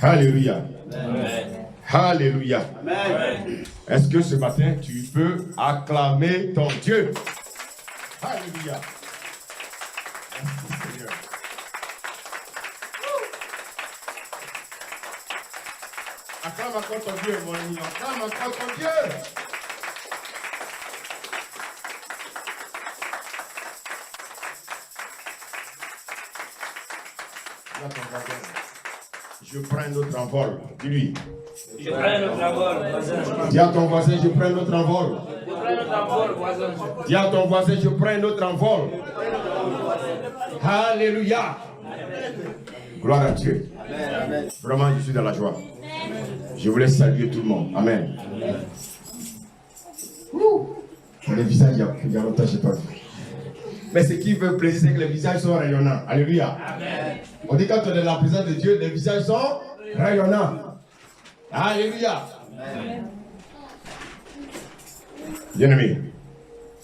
Alléluia. Amen. Alléluia. Amen. Est-ce que ce matin, tu peux acclamer ton Dieu? Alléluia. Merci Seigneur. Acclame encore ton Dieu, mon ami. Acclame encore ton Dieu. Dis à ton voisin, je prends un autre envol. Dis-lui. Je prends notre envol, voisin. Dis à ton voisin, je prends un autre envol. Je prends notre envol, voisin. Dis à ton voisin, je prends un autre envol. Alléluia. Gloire à Dieu. Amen. Vraiment, je suis dans la joie. Je voulais saluer tout le monde. Amen. Les visages, il y a longtemps, je n'ai pas vu. Mais ce qui veut plaisir, c'est que les visages sont rayonnants. Alléluia. Amen. On dit quand on est dans la présence de Dieu, les visages sont rayonnants. Alléluia. Amen. Bien-aimés,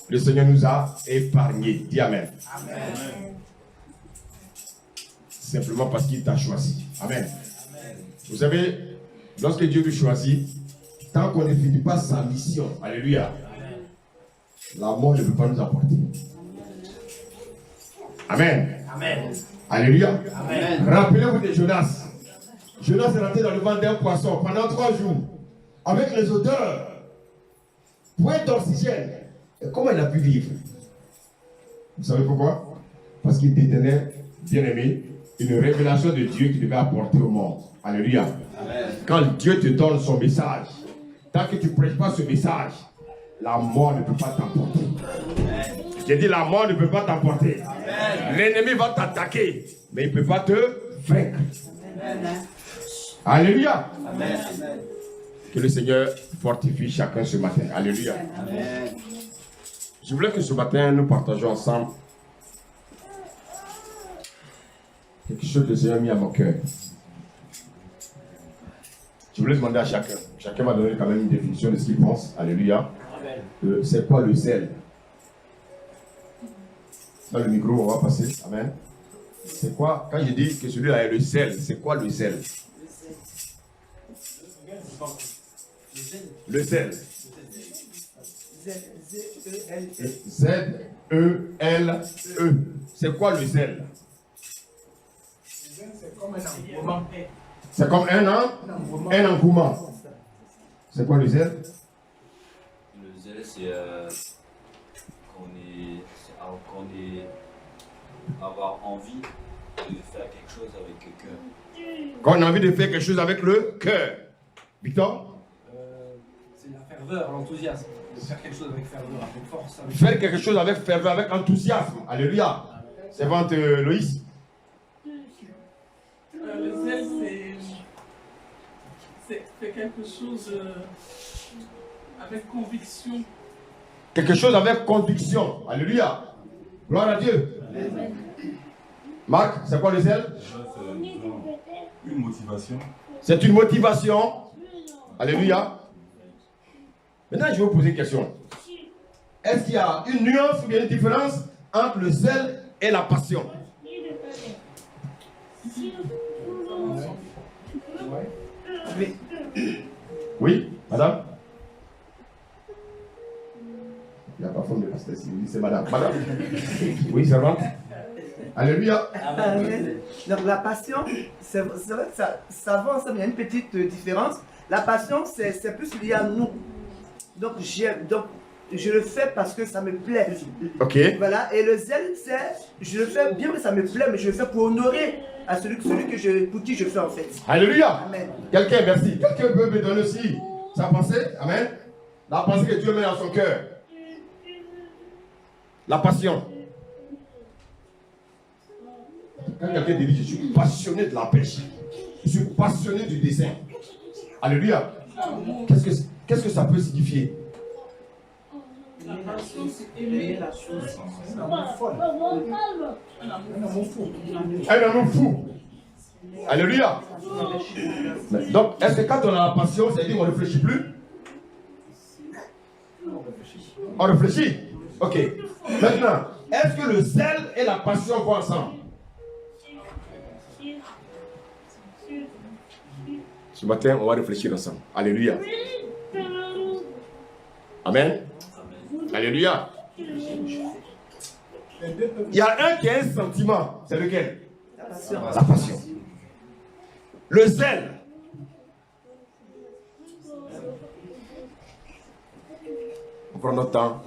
le Seigneur nous a épargnés. Dis Amen. Amen. Simplement parce qu'il t'a choisi. Amen. Vous savez, lorsque Dieu nous choisit, tant qu'on ne finit pas sa mission, alléluia, la mort ne peut pas nous apporter. Amen. Amen. Alléluia. Amen. Rappelez-vous de Jonas. Jonas est rentré dans le ventre d'un poisson pendant 3 jours, avec les odeurs, point d'oxygène. Et comment il a pu vivre? Vous savez pourquoi? Parce qu'il détenait, bien aimé, une révélation de Dieu qu'il devait apporter au monde. Alléluia. Amen. Quand Dieu te donne son message, tant que tu ne prêches pas ce message, la mort ne peut pas t'emporter. J'ai dit la mort ne peut pas t'emporter. L'ennemi va t'attaquer, mais il ne peut pas te vaincre. Amen. Alléluia. Amen. Que le Seigneur fortifie chacun ce matin. Alléluia. Amen. Je voulais que ce matin nous partageons ensemble quelque chose que le Seigneur a mis à mon cœur. Je voulais demander à chacun. Chacun va donner quand même une définition de ce qu'il pense. Alléluia. C'est quoi le zèle? Dans le micro, on va passer. Amen. C'est quoi? Quand je dis que celui-là est le zèle, c'est quoi le zèle? Le zèle. Z-E-L-E. C'est quoi le zèle? C'est comme un engouement. C'est comme un engouement. C'est quoi le zèle? Le zèle, c'est qu'on est avoir envie de faire quelque chose avec le cœur. Quand on a envie de faire quelque chose avec le cœur. Victor? C'est la ferveur, l'enthousiasme. De faire quelque chose avec ferveur, avec force. Avec... Faire quelque chose avec ferveur, avec enthousiasme. Alléluia. C'est vente Loïs. Le zèle, c'est quelque chose avec conviction. Quelque chose avec conviction. Alléluia. Gloire à Dieu. Marc, c'est quoi le zèle? Une motivation. C'est une motivation. Alléluia. Maintenant, je vais vous poser une question. Est-ce qu'il y a une nuance ou bien une différence entre le zèle et la passion? Oui, madame? Il n'y a pas forme de pasteur, c'est madame. Madame? Oui, servante? Alléluia. Amen. Donc la passion, c'est vrai que ça va ensemble, il y a une petite différence. La passion, c'est plus lié à nous. Donc je le fais parce que ça me plaît. Ok. Voilà, et le zèle, c'est, je le fais bien, mais ça me plaît, mais je le fais pour honorer à celui pour qui je fais en fait. Alléluia. Amen. Quelqu'un, merci. Quelqu'un peut me donner aussi sa pensée. Amen. La pensée que Dieu met dans son cœur. La passion. Quand quelqu'un dit, je suis passionné de la pêche. Je suis passionné du dessin. Alléluia. Qu'est-ce que ça peut signifier? La passion, c'est aimer la chose. Un amour folle. Un amour fou. Un amour fou. Alléluia. Donc, est-ce que quand on a la passion, ça veut dire qu'on ne réfléchit plus? On réfléchit. Ok. Maintenant, est-ce que le zèle et la passion vont ensemble? Ce matin, on va réfléchir ensemble. Alléluia. Amen. Alléluia. Il y a un qui a un sentiment. C'est lequel? La passion. La passion. Le zèle. On prend notre temps.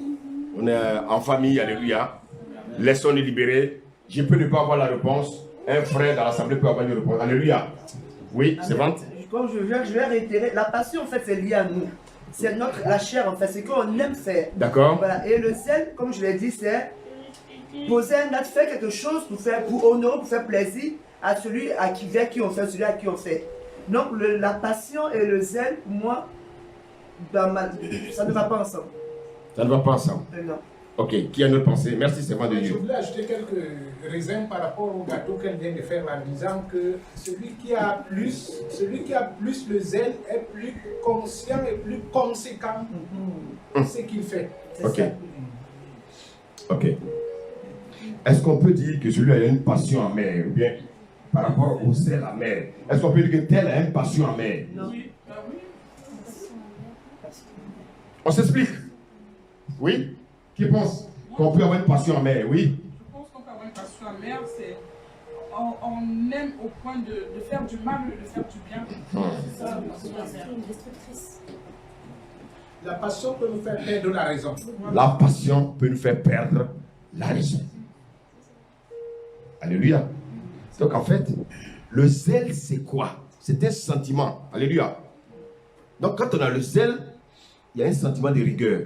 On est en famille. Alléluia. Laissons-nous libérer. Je peux ne pas avoir la réponse. Un frère dans l'assemblée peut avoir une réponse. Alléluia. Oui, c'est bon. Comme je vais réitérer, la passion en fait c'est lié à nous. C'est la chair en fait, c'est qu'on aime faire. D'accord. Voilà. Et le zèle, comme je l'ai dit, c'est poser un acte, faire quelque chose pour honorer, pour faire plaisir à celui à qui on fait, celui à qui on fait. Donc la passion et le zèle, pour moi, ça ne va pas ensemble. Ça ne va pas ensemble. Non. Ok, qui a une autre pensée? Merci, c'est moi de Je Dieu. voulais ajouter quelques raisins par rapport au gâteau qu'elle vient de faire en disant que celui qui a plus le zèle est plus conscient et plus conséquent de ce qu'il fait. Ok. Ok. Est-ce qu'on peut dire que celui-là a une passion amère ou bien par rapport au zèle amer? Est-ce qu'on peut dire que tel a une passion amère? Non. On s'explique. Oui? Qui pense qu'on peut avoir une passion amère? Oui? Je pense qu'on peut avoir une passion amère, c'est on aime au point de faire du mal ou de faire du bien. C'est ça, la passion amère. La passion peut nous faire perdre la raison. La passion peut nous faire perdre la raison. Alléluia. Donc en fait, le zèle c'est quoi? C'est un sentiment. Alléluia. Donc quand on a le zèle, il y a un sentiment de rigueur.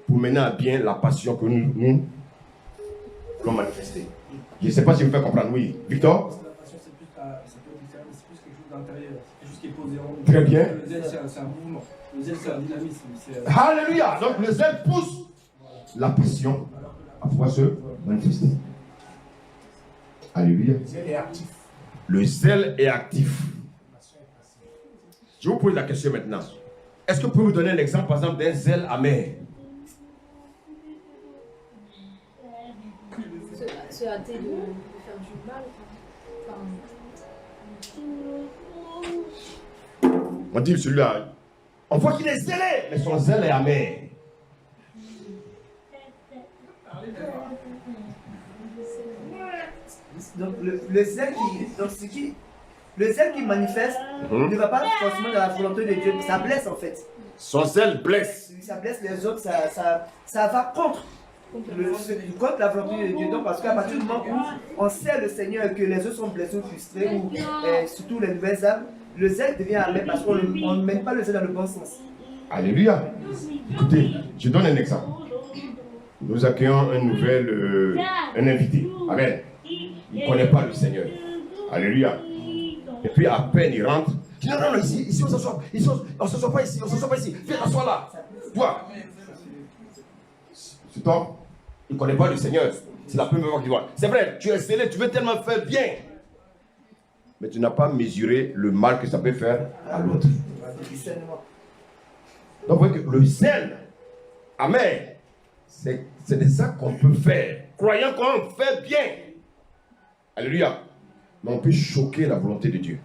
Pour mener à bien la passion que nous voulons manifester. Je ne sais pas si vous me faites comprendre. Oui. Victor? La passion, c'est plus quelque chose d'intérieur. C'est quelque chose qui est posé en nous. Très bien. Le zèle, c'est un mouvement. Le zèle, c'est un dynamisme. Alléluia. Donc le zèle pousse la passion à pouvoir se manifester. Alléluia. Le zèle est actif. Le zèle est actif. Je vous pose la question maintenant. Est-ce que vous pouvez me donner un exemple, par exemple, d'un zèle amer? Se hâter de faire du mal. On dit celui-là, on voit qu'il est zélé, mais son zèle est amer. Donc le zèle qui manifeste ne va pas forcément dans la volonté de Dieu. Ça blesse en fait. Son zèle blesse. Ça blesse les autres, ça va contre la volonté de Dieu. Donc parce qu'à partir du moment où on sait le Seigneur et que les autres sont blessés ou frustrés, ou surtout les nouvelles âmes, le zèle devient amer parce qu'on ne mène pas le zèle dans le bon sens. Alléluia. Écoutez, je donne un exemple. Nous accueillons un invité. Amen. Il ne connaît pas le Seigneur. Alléluia. Et puis à peine il rentre. Il dit non, ici on s'assoit. On ne s'assoit pas ici, Viens, assois là. Toi. C'est toi. Il ne connaît pas le Seigneur. C'est la première fois qu'il voit. C'est vrai, tu es zélé, tu veux tellement faire bien. Mais tu n'as pas mesuré le mal que ça peut faire à l'autre. Donc vous voyez que le zèle, amen, c'est de ça qu'on peut faire. Croyant qu'on fait bien. Alléluia. Mais on peut choquer la volonté de Dieu.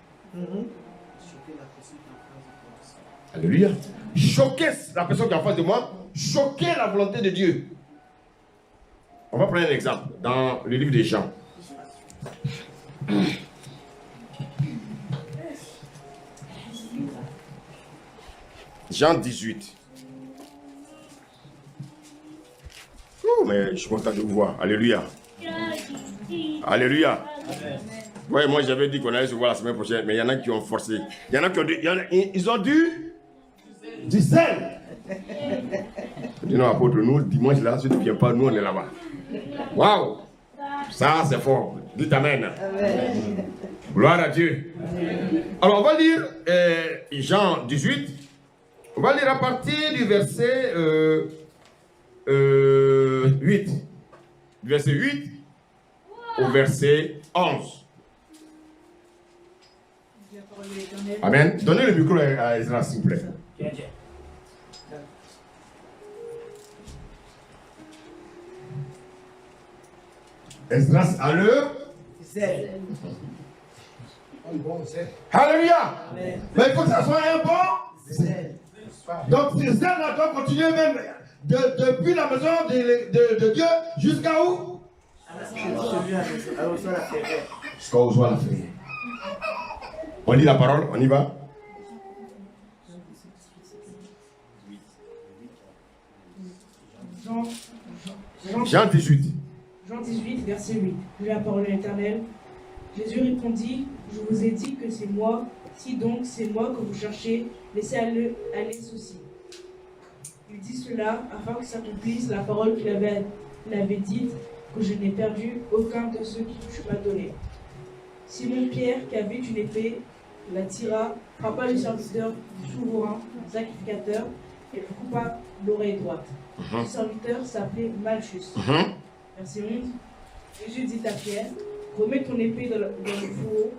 Alléluia. Choquer la personne qui est en face de moi. Choquer la volonté de Dieu. On va prendre un exemple dans le livre des Jean. Jean 18. Oh, mais je suis content de vous voir. Alléluia. Alléluia. Ouais, moi j'avais dit qu'on allait se voir la semaine prochaine, mais il y en a qui ont forcé. Il y en a qui ont dit, ils ont du zèle. Je dis non, apôtre, nous, dimanche là, si tu ne viens pas, nous on est là-bas. Waouh! Ça, c'est fort. Dites amen. Amen. Gloire à Dieu. Alors, on va lire Jean 18. On va lire à partir du verset 8. Du verset 8 au verset 11. Amen. Donnez le micro à Ezra, s'il vous plaît. Esdras a le zèle. Un bon zèle. Alléluia. Amen. Mais il faut que ça soit un bon. Zèle. Donc ce zèle-là doit continuer même depuis la maison de Dieu jusqu'à où? Jusqu'à où soit la ferrière. On lit la parole, on y va. Jean 18. Jean 18, verset 8. Lis la parole de l'Éternel. Jésus répondit, je vous ai dit que c'est moi. Si donc c'est moi que vous cherchez, laissez aller ceci. Il dit cela afin que s'accomplisse la parole qu'il avait dite, que je n'ai perdu aucun de ceux que tu m'as donné. Simon Pierre, qui avait une épée, la tira, frappa le serviteur du souverain sacrificateur et lui coupa l'oreille droite. Le serviteur s'appelait Malchus. Verset 11. Jésus dit à Pierre, remets ton épée dans le fourreau,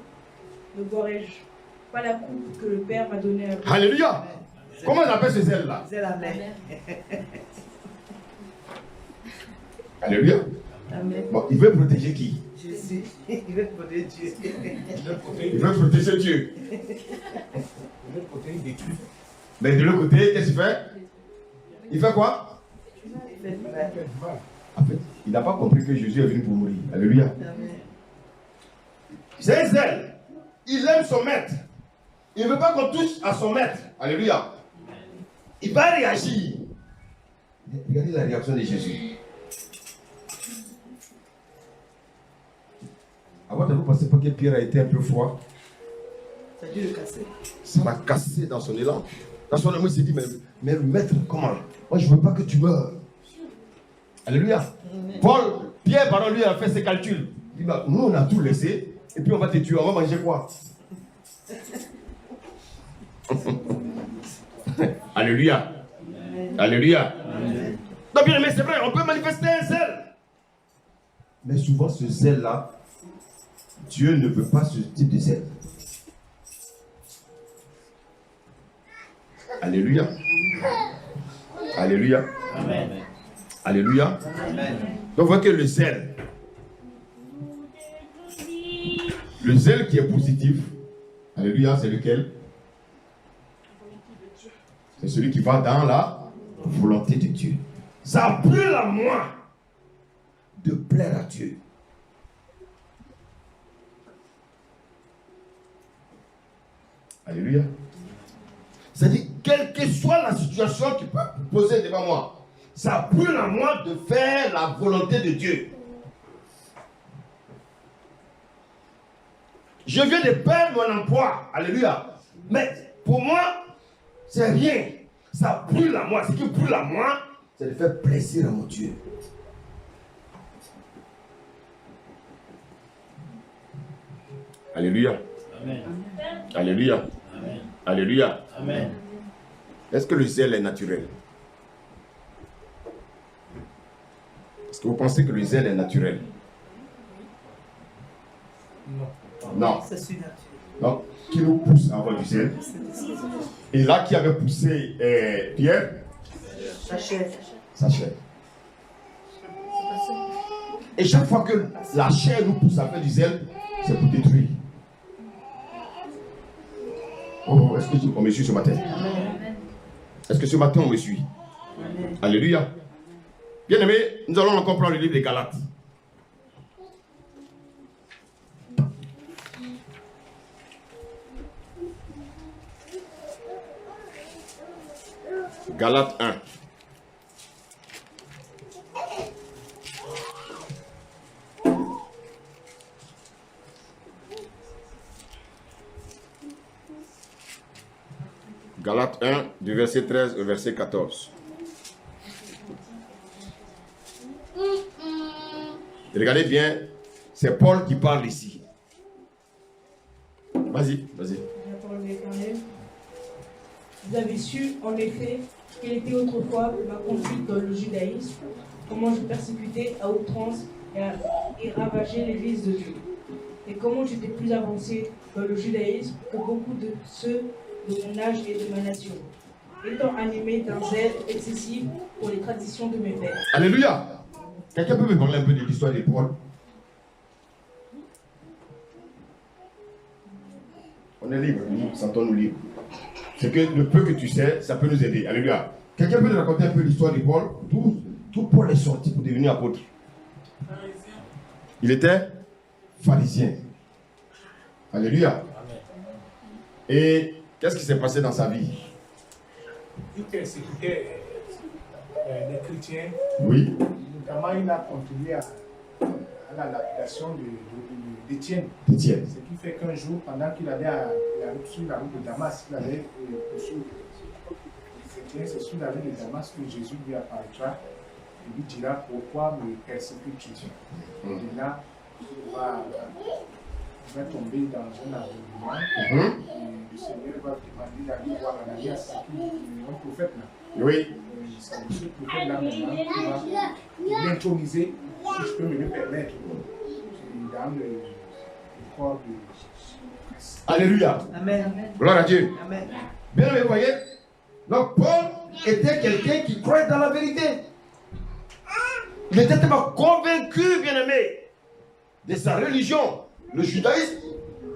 ne boirai-je pas la coupe que le Père m'a donnée à vous. Alléluia. Comment on appelle ce zèle-là? Zèle, amen. Alléluia. Amen. Bon, il veut protéger qui? Jésus, il veut protéger Dieu. Il veut protéger Dieu. De l'autre côté, il détruit. Mais de l'autre côté, qu'est-ce qu'il fait? Il fait quoi? Il fait du mal. En fait, il n'a pas compris que Jésus est venu pour mourir. Alléluia. Amen. C'est un zèle. Il aime son maître. Il ne veut pas qu'on touche à son maître. Alléluia. Il va réagir. Regardez la réaction de Jésus. Avant de vous penser pas que Pierre a été un peu froid. Ça a dû le casser. Ça l'a cassé dans son élan. Dans son élan, il s'est dit, mais maître, comment? Moi, je ne veux pas que tu meurs. Alléluia. Pierre, pardon, lui, a fait ses calculs. Il dit, bah, nous, on a tout laissé. Et puis, on va te tuer. On va manger quoi? Alléluia. Alléluia. Donc, bien aimé, c'est vrai, on peut manifester un zèle. Mais souvent, ce zèle-là, Dieu ne veut pas ce type de zèle. Alléluia. Alléluia. Amen. Alléluia. Amen. Donc, vous voyez que le zèle qui est positif, alléluia, c'est lequel? C'est celui qui va dans la volonté de Dieu. Ça a plus la moi de plaire à Dieu. Alléluia. C'est-à-dire, quelle que soit la situation qui peut poser devant moi, ça a plus la moi de faire la volonté de Dieu. Je viens de perdre mon emploi. Alléluia. Mais pour moi, c'est rien. Ça brûle à moi. Ce qui brûle à moi, c'est de faire plaisir à mon Dieu. Alléluia. Amen. Alléluia. Amen. Alléluia. Amen. Est-ce que le zèle est naturel? Est-ce que vous pensez que le zèle est naturel? Non. Non. C'est surnaturel. Donc, qui nous pousse à avoir du zèle? Et là, qui avait poussé Pierre? Sa chair. Sa chair. Et chaque fois que la chair nous pousse à faire du zèle, c'est pour détruire. Oh, est-ce que on me suit ce matin? Est-ce que ce matin on me suit? Amen. Alléluia. Bien aimé, nous allons encore prendre le livre des Galates. Galates 1. Galates 1, du verset 13 au verset 14. Regardez bien, c'est Paul qui parle ici. Vas-y, vas-y. La parole de l'Éternel. Vous avez su, en effet, quelle était autrefois ma conduite dans le judaïsme, comment je persécutais à outrance et ravageais l'Église de Dieu, et comment j'étais plus avancé dans le judaïsme que beaucoup de ceux de mon âge et de ma nation, étant animé d'un zèle excessif pour les traditions de mes pères. Alléluia. Quelqu'un peut me parler un peu de l'histoire de Paul? On est libre, nous sentons-nous libres. C'est que le peu que tu sais, ça peut nous aider. Alléluia. Quelqu'un peut nous raconter un peu l'histoire de Paul? D'où Paul est sorti pour devenir apôtre? Il était pharisien. Alléluia. Et qu'est-ce qui s'est passé dans sa vie? Il persécutait les chrétiens. Oui. Notamment, il a contribué à la lapidation d'Étienne. Ce qui fait qu'un jour, pendant qu'il allait sur la route de Damas, il allait poursuivre les chrétiens. C'est sur la route de Damas que Jésus lui apparaîtra et lui dira pourquoi me persécutes-tu. Et là, il va tomber dans un environnement et le Seigneur va demander d'aller voir Ananias, c'est un prophète là. Oui. C'est ce prophète là maintenant qui va l'introniser, si je peux me le permettre, dans le corps de Christ. Alléluia. Amen. Gloire à Dieu. Amen. Bien aimé, vous voyez? Donc Paul était quelqu'un qui croyait dans la vérité. Il était tellement convaincu, bien aimé, de sa religion, le judaïsme,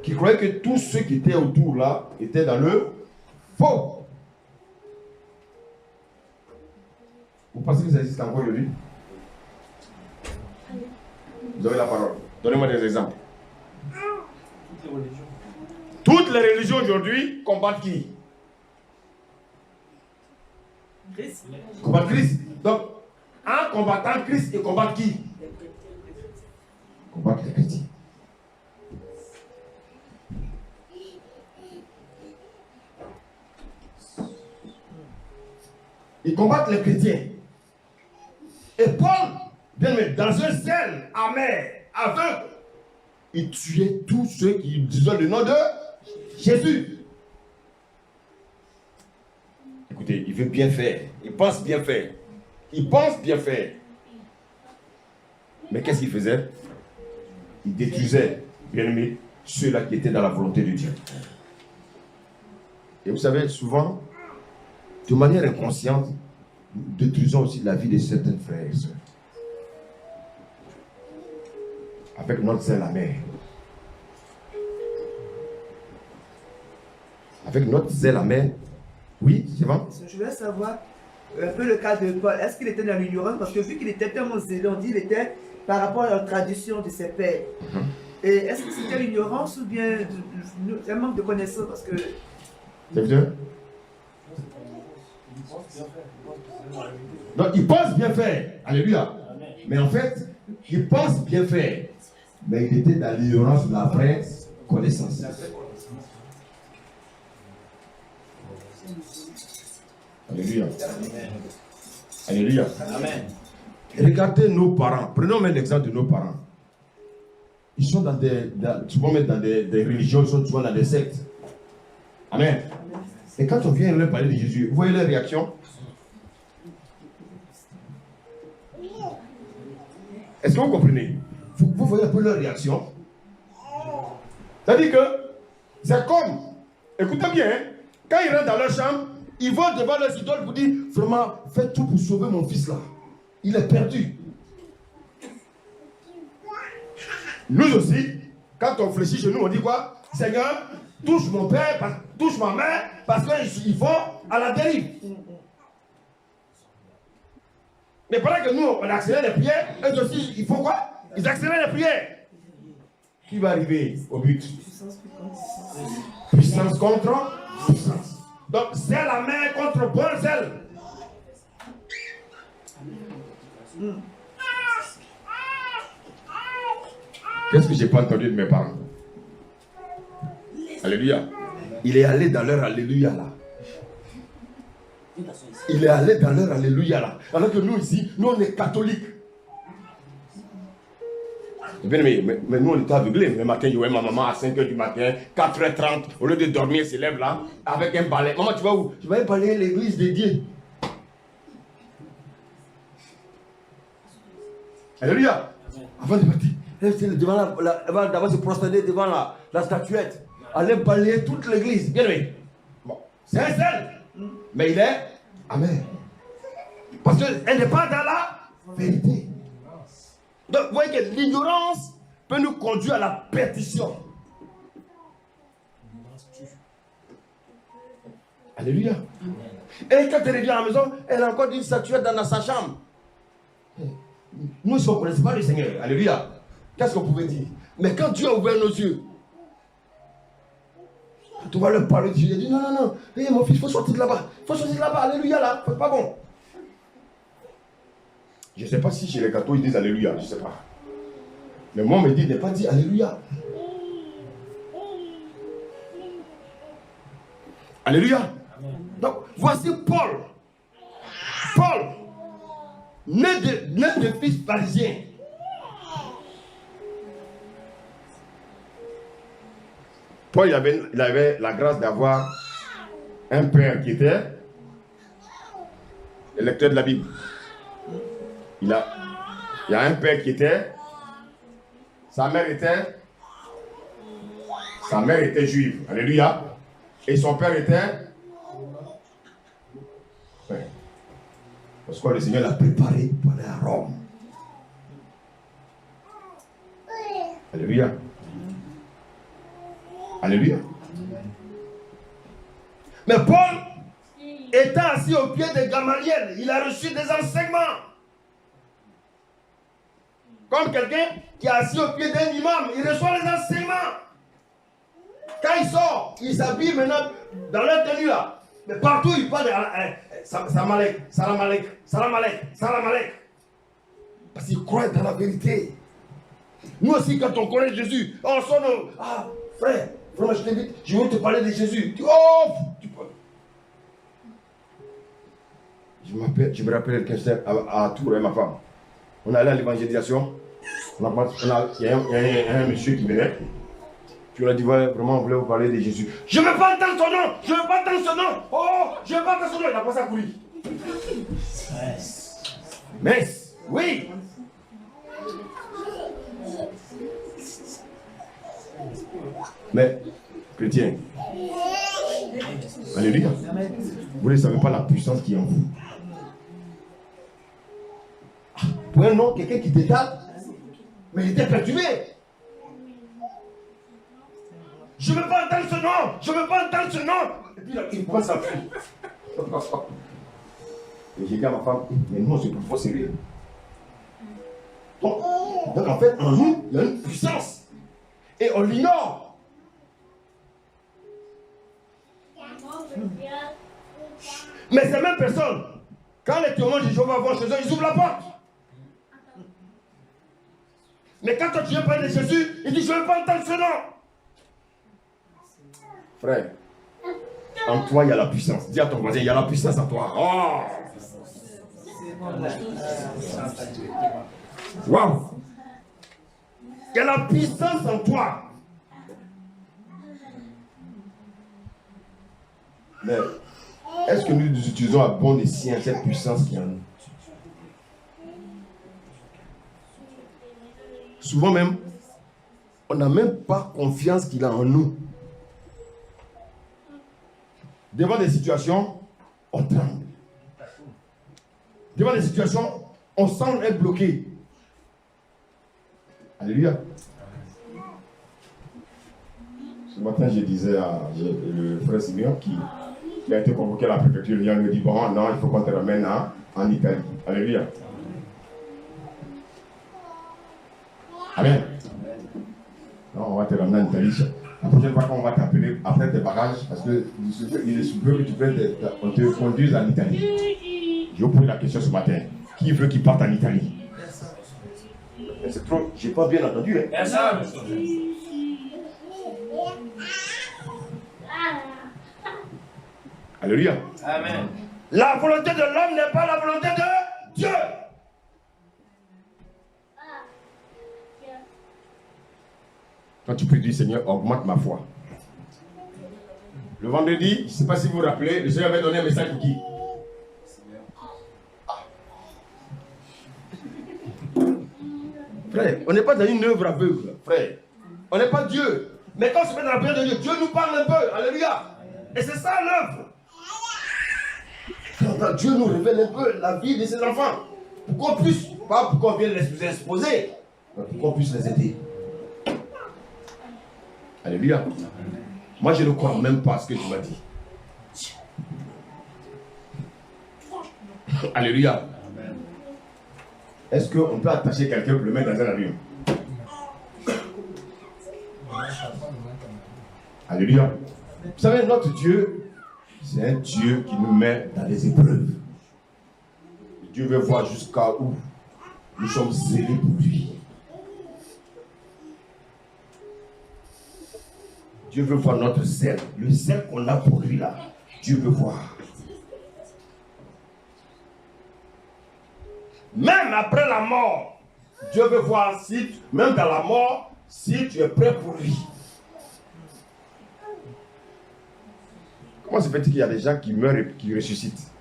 qu'il croyait que tous ceux qui étaient autour là étaient dans le faux. Vous pensez que ça existe encore aujourd'hui? Vous avez la parole. Donnez-moi des exemples. Toutes les religions. Toutes les religions aujourd'hui combattent qui? Christ. Combattent Christ. Donc, en combattant Christ, ils combattent qui? Combattent les chrétiens. Ils combattent les chrétiens. Et Paul, bien aimé, dans un zèle amer, aveugle, il tuait tous ceux qui disaient le nom de Jésus. Écoutez, il veut bien faire. Il pense bien faire. Il pense bien faire. Mais qu'est-ce qu'il faisait? Il détruisait, bien aimé, ceux-là qui étaient dans la volonté de Dieu. Et vous savez, souvent, de manière inconsciente, nous détruisons aussi la vie de certains frères et sœurs. Avec notre zèle amer. Avec notre zèle amer. Oui, c'est bon? Je voulais savoir un peu le cas de Paul. Est-ce qu'il était dans l'ignorance? Parce que vu qu'il était tellement zélé, on dit qu'il était par rapport à la tradition de ses pères. Et est-ce que c'était l'ignorance ou bien un manque de connaissance? Parce que... C'est bien. Donc, il pense bien faire. Alléluia. Mais en fait, il pense bien faire. Mais il était dans l'ignorance de la vraie connaissance. Alléluia. Alléluia. Amen. Regardez nos parents. Prenons même l'exemple de nos parents. Ils sont dans souvent même dans des religions, ils sont souvent dans des sectes. Amen. Et quand on vient leur parler de Jésus, vous voyez leur réaction? Est-ce que vous comprenez? Vous voyez un peu leur réaction? C'est-à-dire que c'est comme, écoutez bien, hein, quand ils rentrent dans leur chambre, ils vont devant leurs idoles pour dire, vraiment, faites tout pour sauver mon fils là. Il est perdu. Nous aussi, quand on fléchit chez nous, on dit quoi? Seigneur, touche mon père, touche ma mère, parce qu'ils vont à la dérive. Mais pendant que nous, on accélère les prières, eux aussi, ils font quoi? Ils accélèrent les prières. Qui va arriver au but? Puissance contre puissance. Donc, c'est la main contre bon zèle. Qu'est-ce que j'ai pas entendu de mes parents? Alléluia. Il est allé dans leur alléluia là. Il est allé dans leur alléluia là. Alors que nous ici, nous on est catholiques. Bien aimé, mais nous on était aveuglés. Le matin, je voyais ma maman à 5h du matin, 4h30, au lieu de dormir, elle se lève là, avec un balai. Maman, tu vas où? Je vais balayer l'église dédiée. Alléluia. Avant de partir, elle va d'abord se prosterner devant la statuette. Aller balayer toute l'église. Bien aimé. Bon, c'est un seul. Mais il est amen. Parce qu'elle n'est pas dans la vérité. Donc, vous voyez que l'ignorance peut nous conduire à la perdition. Alléluia. Et quand elle revient à la maison, elle a encore une statuette dans sa chambre. Nous, si on ne connaissait pas le Seigneur, alléluia, qu'est-ce qu'on pouvait dire? Mais quand Dieu a ouvert nos yeux, tu vas leur parler de Dieu, il dit non, non, non, hey, mon fils, il faut sortir de là-bas, il faut sortir de là-bas, alléluia, là, c'est pas bon. Je ne sais pas si chez les gâteaux ils disent alléluia, je ne sais pas. Mais moi, on me dit de ne pas dire alléluia. Alléluia. Donc, voici Paul. Paul, né de fils parisien. Paul, il avait la grâce d'avoir un père qui était le lecteur de la Bible. Il y a un père qui était, sa mère était juive. Alléluia. Et son père était... Ouais. Parce que le Seigneur l'a préparé pour aller à Rome. Alléluia. Alléluia. Mais Paul était assis au pied de Gamaliel. Il a reçu des enseignements. Comme quelqu'un qui est assis au pied d'un imam, il reçoit les enseignements. Quand il sort, il s'habille maintenant dans leur tenue là. Mais partout, il parle de Salam alek, salam alek, salam alek, salam alek. Parce qu'il croit dans la vérité. Nous aussi, quand on connaît Jésus, on sonne. Ah, frère, vraiment, je t'invite, je veux te parler de Jésus. Oh, tu peux. Je me rappelle quelqu'un à Tours, et ma femme. On allait à l'évangélisation. Il y a un monsieur qui venait. Tu lui as dit, ouais, vraiment, on voulait vous parler de Jésus. Je ne veux pas entendre son nom. Je ne veux pas entendre son nom. Oh, je ne veux pas entendre son nom. Il a passé à courir. Mais, oui. Mais, chrétien, alléluia. Vous ne savez pas la puissance qui est en vous. Pour un nom, quelqu'un qui t'étale, mais il était perturbé. Je ne veux pas entendre ce nom. Je ne veux pas entendre ce nom. Et puis il prend sa fille. Et j'ai dit à ma femme, mais non, c'est pas sérieux. Donc en fait, en nous, il y a une puissance. Et on l'ignore. Mais ces mêmes personnes, quand les témoins de Jéhovah vont chez eux, ils ouvrent la porte. Mais quand toi tu viens parler de Jésus, il dit, je ne veux pas entendre ce nom. Frère, en toi il y a la puissance. Dis à ton voisin, il y a la puissance en toi. Oh! Waouh! Il y a la puissance en toi. Mais est-ce que nous utilisons à bon escient cette puissance qui est en nous? Souvent même, on n'a même pas confiance qu'il a en nous. Devant des situations, on tremble. Devant des situations, on semble être bloqué. Alléluia. Ce matin, je disais à le frère Simeon qui a été convoqué à la préfecture, il me dit, bon, non, il faut qu'on te ramène en Italie. Alléluia. Amen. Non, on va te ramener en Italie. La prochaine fois qu'on va t'appeler après tes bagages, parce qu'il se peut que tu prennes on te conduise en Italie. Je vais poser la question ce matin. Qui veut qu'il parte en Italie? C'est trop, j'ai pas bien entendu. Hein? Alléluia. Amen. La volonté de l'homme n'est pas la volonté de Dieu. Quand tu peux dire, Seigneur, augmente ma foi. Le vendredi, je ne sais pas si vous vous rappelez, le Seigneur avait donné un message pour qui? Frère, on n'est pas dans une œuvre aveugle, frère. On n'est pas Dieu. Mais quand on se met dans la prière de Dieu, Dieu nous parle un peu. Alléluia. Et c'est ça l'œuvre. Dieu nous révèle un peu la vie de ses enfants. Pour qu'on puisse, pas pour qu'on vienne les exposer, mais pour qu'on puisse les aider. Alléluia. Moi, je ne crois même pas à ce que tu m'as dit. Alléluia. Est-ce qu'on peut attacher quelqu'un pour le mettre dans un avion? Alléluia. Vous savez, notre Dieu, c'est un Dieu qui nous met dans les épreuves. Dieu veut voir jusqu'à où nous sommes zélés pour lui. Dieu veut voir notre zèle. Le zèle qu'on a pour lui là. Dieu veut voir. Même après la mort, Dieu veut voir si, même dans la mort, si tu es prêt pour lui. Comment se fait-il qu'il y a des gens qui meurent et qui ressuscitent?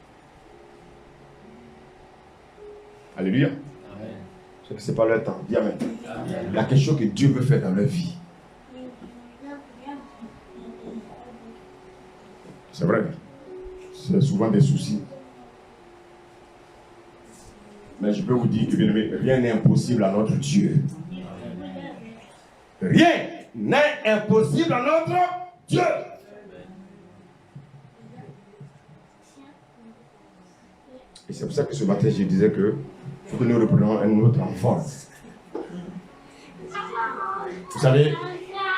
Alléluia. C'est que ce n'est pas leur temps. Dis amen. Il y a quelque chose que Dieu veut faire dans leur vie. C'est vrai. C'est souvent des soucis. Mais je peux vous dire que bien aimé, rien n'est impossible à notre Dieu. Rien n'est impossible à notre Dieu. Et c'est pour ça que ce matin, je disais que il faut que nous reprenions un autre en force. Vous savez,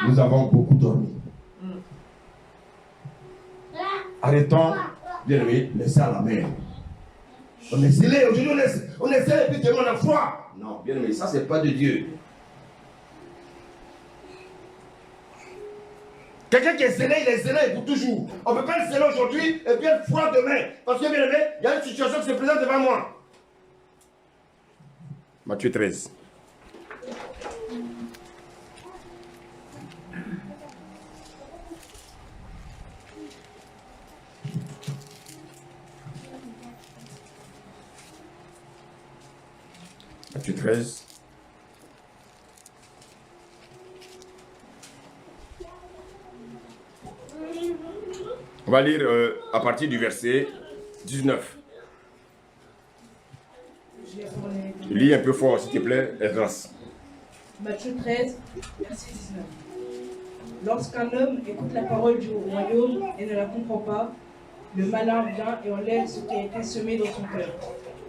nous avons beaucoup dormi. Arrêtons, bien aimé, laissez à la mer. On est zélé, aujourd'hui on est zélé et puis demain on a froid. Non, bien aimé, ça c'est pas de Dieu. Quelqu'un qui est zélé, il est zélé pour toujours. On ne peut pas être zélé aujourd'hui et puis être froid demain. Parce que bien aimé, il y a une situation qui se présente devant moi. Matthieu 13. Matthieu 13. On va lire à partir du verset 19. Lis un peu fort, s'il te plaît, Esdras. Matthieu 13, verset 19. Lorsqu'un homme écoute la parole du royaume et ne la comprend pas, le malin vient et enlève ce qui a été semé dans son cœur.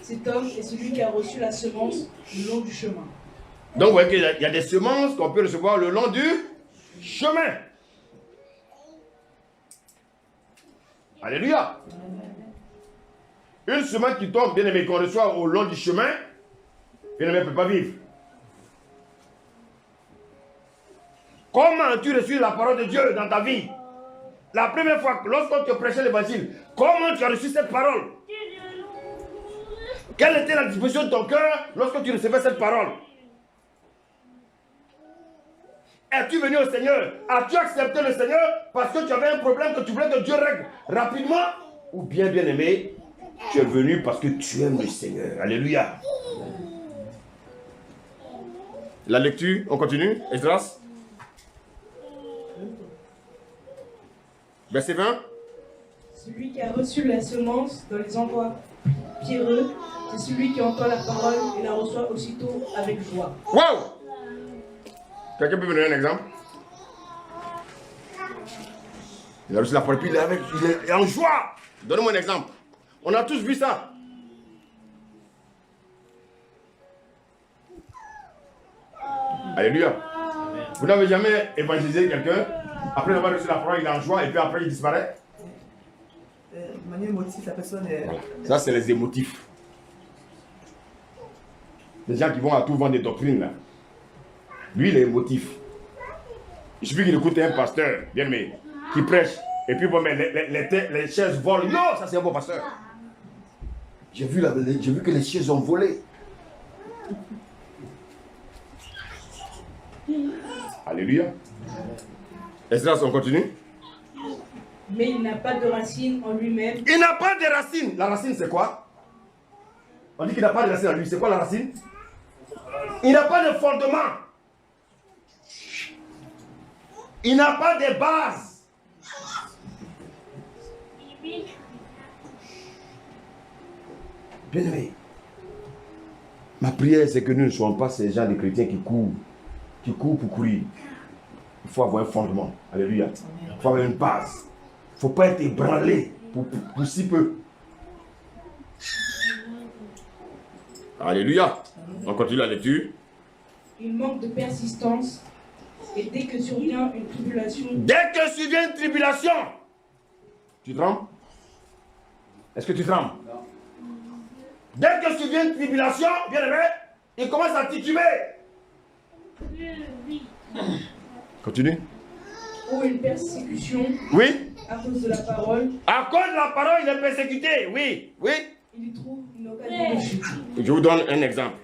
Cet homme est celui qui a reçu la semence le long du chemin. Donc vous voyez qu'il y a des semences qu'on peut recevoir le long du chemin. Alléluia. Une semence qui tombe, bien aimé, qu'on reçoit au long du chemin, bien aimé, ne peut pas vivre. Comment as-tu reçu la parole de Dieu dans ta vie? La première fois, lorsqu'on te prêchait l'évangile, comment tu as reçu cette parole? Quelle était la disposition de ton cœur lorsque tu recevais cette parole? Es-tu venu au Seigneur? As-tu accepté le Seigneur parce que tu avais un problème que tu voulais que Dieu règle rapidement? Ou bien, bien aimé, tu es venu parce que tu aimes le Seigneur? Alléluia. La lecture, on continue. Esdras. Verset 20. Celui qui a reçu la semence dans les endroits pierreux, c'est celui qui entend la parole et la reçoit aussitôt avec joie. Wow! Quelqu'un peut me donner un exemple? Il a reçu la parole, puis il est en joie. Donnez-moi un exemple. On a tous vu ça. Alléluia. Vous n'avez jamais évangélisé quelqu'un, après avoir reçu la parole, il est en joie, et puis après il disparaît? De manière émotive, la personne est... Voilà. Ça, c'est les émotifs. Les gens qui vont à tout vendre des doctrines, là. Lui, il est émotif. Il suffit qu'il écoute un pasteur, bien aimé, qui prêche, et puis bon, mais les chaises volent. Non, ça c'est un bon pasteur. J'ai vu que les chaises ont volé. Alléluia. Esdras, on continue. Mais il n'a pas de racine en lui-même. Il n'a pas de racine. La racine, c'est quoi? On dit qu'il n'a pas de racine en lui. C'est quoi la racine? Il n'a pas de fondement. Il n'a pas de base. Bien aimé, ma prière, c'est que nous ne soyons pas ces gens de chrétiens qui courent pour courir. Il faut avoir un fondement. Alléluia. Il faut avoir une base. Il ne faut pas être ébranlé pour si peu. Alléluia. On continue la lecture. Il manque de persistance. Et dès que survient une tribulation... Dès que survient une tribulation, tu trembles? Est-ce que tu trembles? Dès que survient une tribulation, bien aimé, il commence à tituber. Continue. Ou une persécution. Oui. À cause de la parole. À cause de la parole, il est persécuté. Oui. Oui. Il y trouve une occasion de chute. Je vous donne un exemple.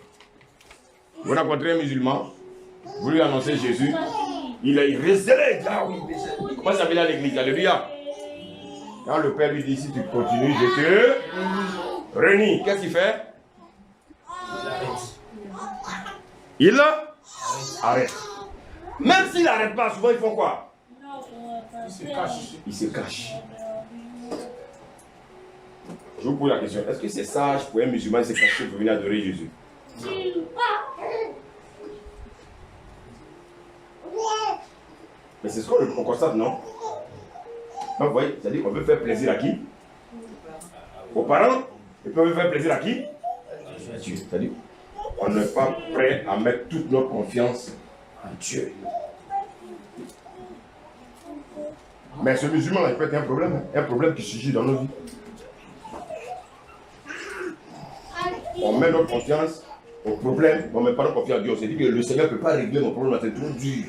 Vous rencontrez un musulman, vous lui annoncez Jésus, il est rézélé. Ah oui, il commence à venir à l'église. Alléluia. Quand le père lui dit, si tu continues, je te réunis. Qu'est-ce qu'il fait? Il arrête. Même s'il n'arrête pas, souvent ils font quoi? Il se cache. Il se cache. Je vous pose la question, est-ce que c'est sage pour un musulman de se cacher pour venir adorer Jésus? Mais c'est ce qu'on constate, non? Donc, vous voyez, c'est-à-dire qu'on veut faire plaisir à qui? Aux parents. Et puis on veut faire plaisir à qui? À Dieu. C'est-à-dire, on n'est pas prêt à mettre toute notre confiance en Dieu. Mais ce musulman-là, il peut être un problème qui surgit dans nos vies. On met notre confiance au problème, on ne met pas notre confiance à Dieu. On s'est dit que le Seigneur ne peut pas régler nos problèmes, c'est trop dur.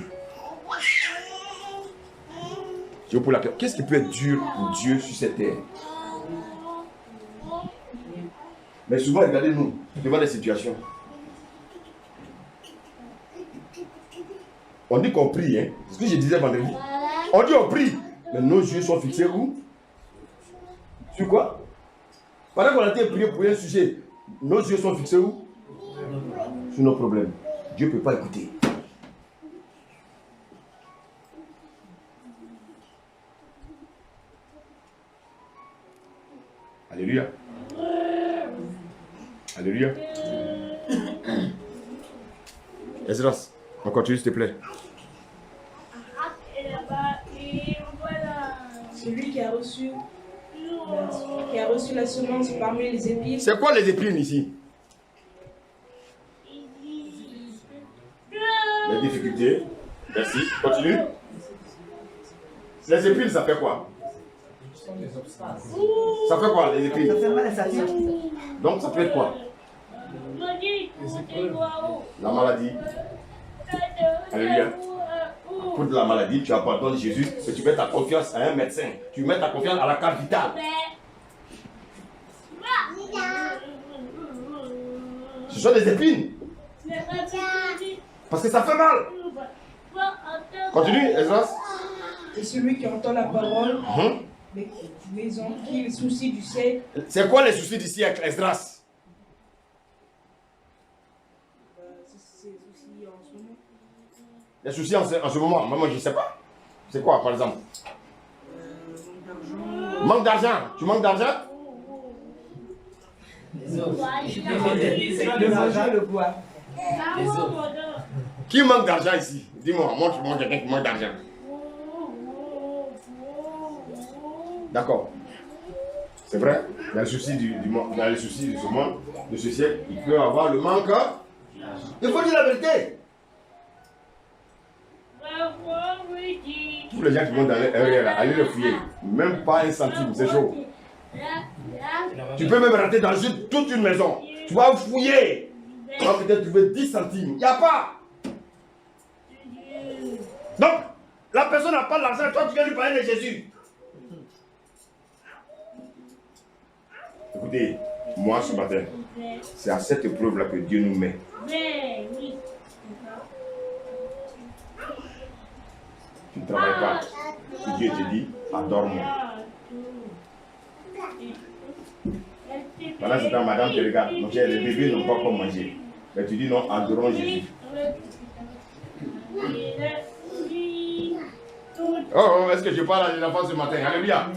Je vous pose la question, qu'est-ce qui peut être dur pour Dieu sur cette terre? Mais souvent, regardez-nous, devant les situations. On dit qu'on prie, hein. C'est ce que je disais vendredi. On dit on prie, mais nos yeux sont fixés où? Sur quoi? Pendant qu'on a été prié pour un sujet, nos yeux sont fixés où? Sur nos problèmes. Dieu ne peut pas écouter. Alléluia. Alléluia. Esdras, on continue s'il te plaît. Celui qui a reçu la semence parmi les épines. C'est quoi les épines ici? Les difficultés. Merci. Continue. Les épines, ça fait quoi? Ça fait quoi les épines? Ça fait mal à sa tête. Donc ça peut être quoi? La maladie. Alléluia. Pour de la maladie, tu abandonnes Jésus et tu mets ta confiance à un médecin. Tu mets ta confiance à la carte vitale. Ce sont des épines. Parce que ça fait mal. Continue, Esdras. Et celui qui entend la parole, mais en qui le souci du siècle. C'est quoi les soucis du siècle, Esdras? Les soucis en ce moment, moi je ne sais pas. C'est quoi par exemple? Manque d'argent. Tu manques d'argent? Le bois. Qui manque d'argent ici? Dis-moi, montre-moi quelqu'un qui manque d'argent. D'accord. C'est vrai, dans les soucis dans les soucis de ce monde, de ce siècle, il peut avoir le manque. Il faut dire la vérité. Tous les gens qui vont dans les RR, allez le fouiller. Même pas un centime, c'est chaud. Tu peux même rentrer dans toute une maison. Tu vas fouiller. Tu vas peut-être trouver 10 centimes. Il n'y a pas. Donc, la personne n'a pas l'argent. Toi, tu viens lui parler de Jésus. Écoutez, moi ce matin, c'est à cette épreuve-là que Dieu nous met. Tu ne travailles pas. Si Dieu te dit, adore-moi. Pendant ce temps, madame te regarde. Donc, les bébés n'ont pas quoi manger. Mais tu dis non, adorons Jésus. Oh, est-ce que je parle à les enfants ce matin? Alléluia.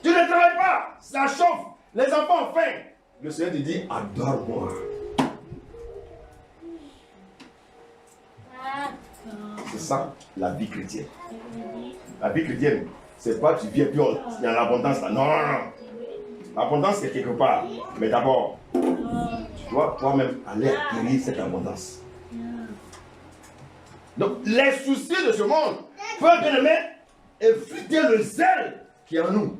Tu ne travailles pas. Ça chauffe. Les enfants ont faim. Le Seigneur te dit, adore-moi. C'est ça, la vie chrétienne. La vie chrétienne, c'est pas tu viens puis il y a l'abondance là. Non, non, non. L'abondance c'est quelque part. Mais d'abord, tu dois toi-même aller acquérir cette abondance. Donc, les soucis de ce monde peuvent, bien aimé, éviter le zèle qui est en nous.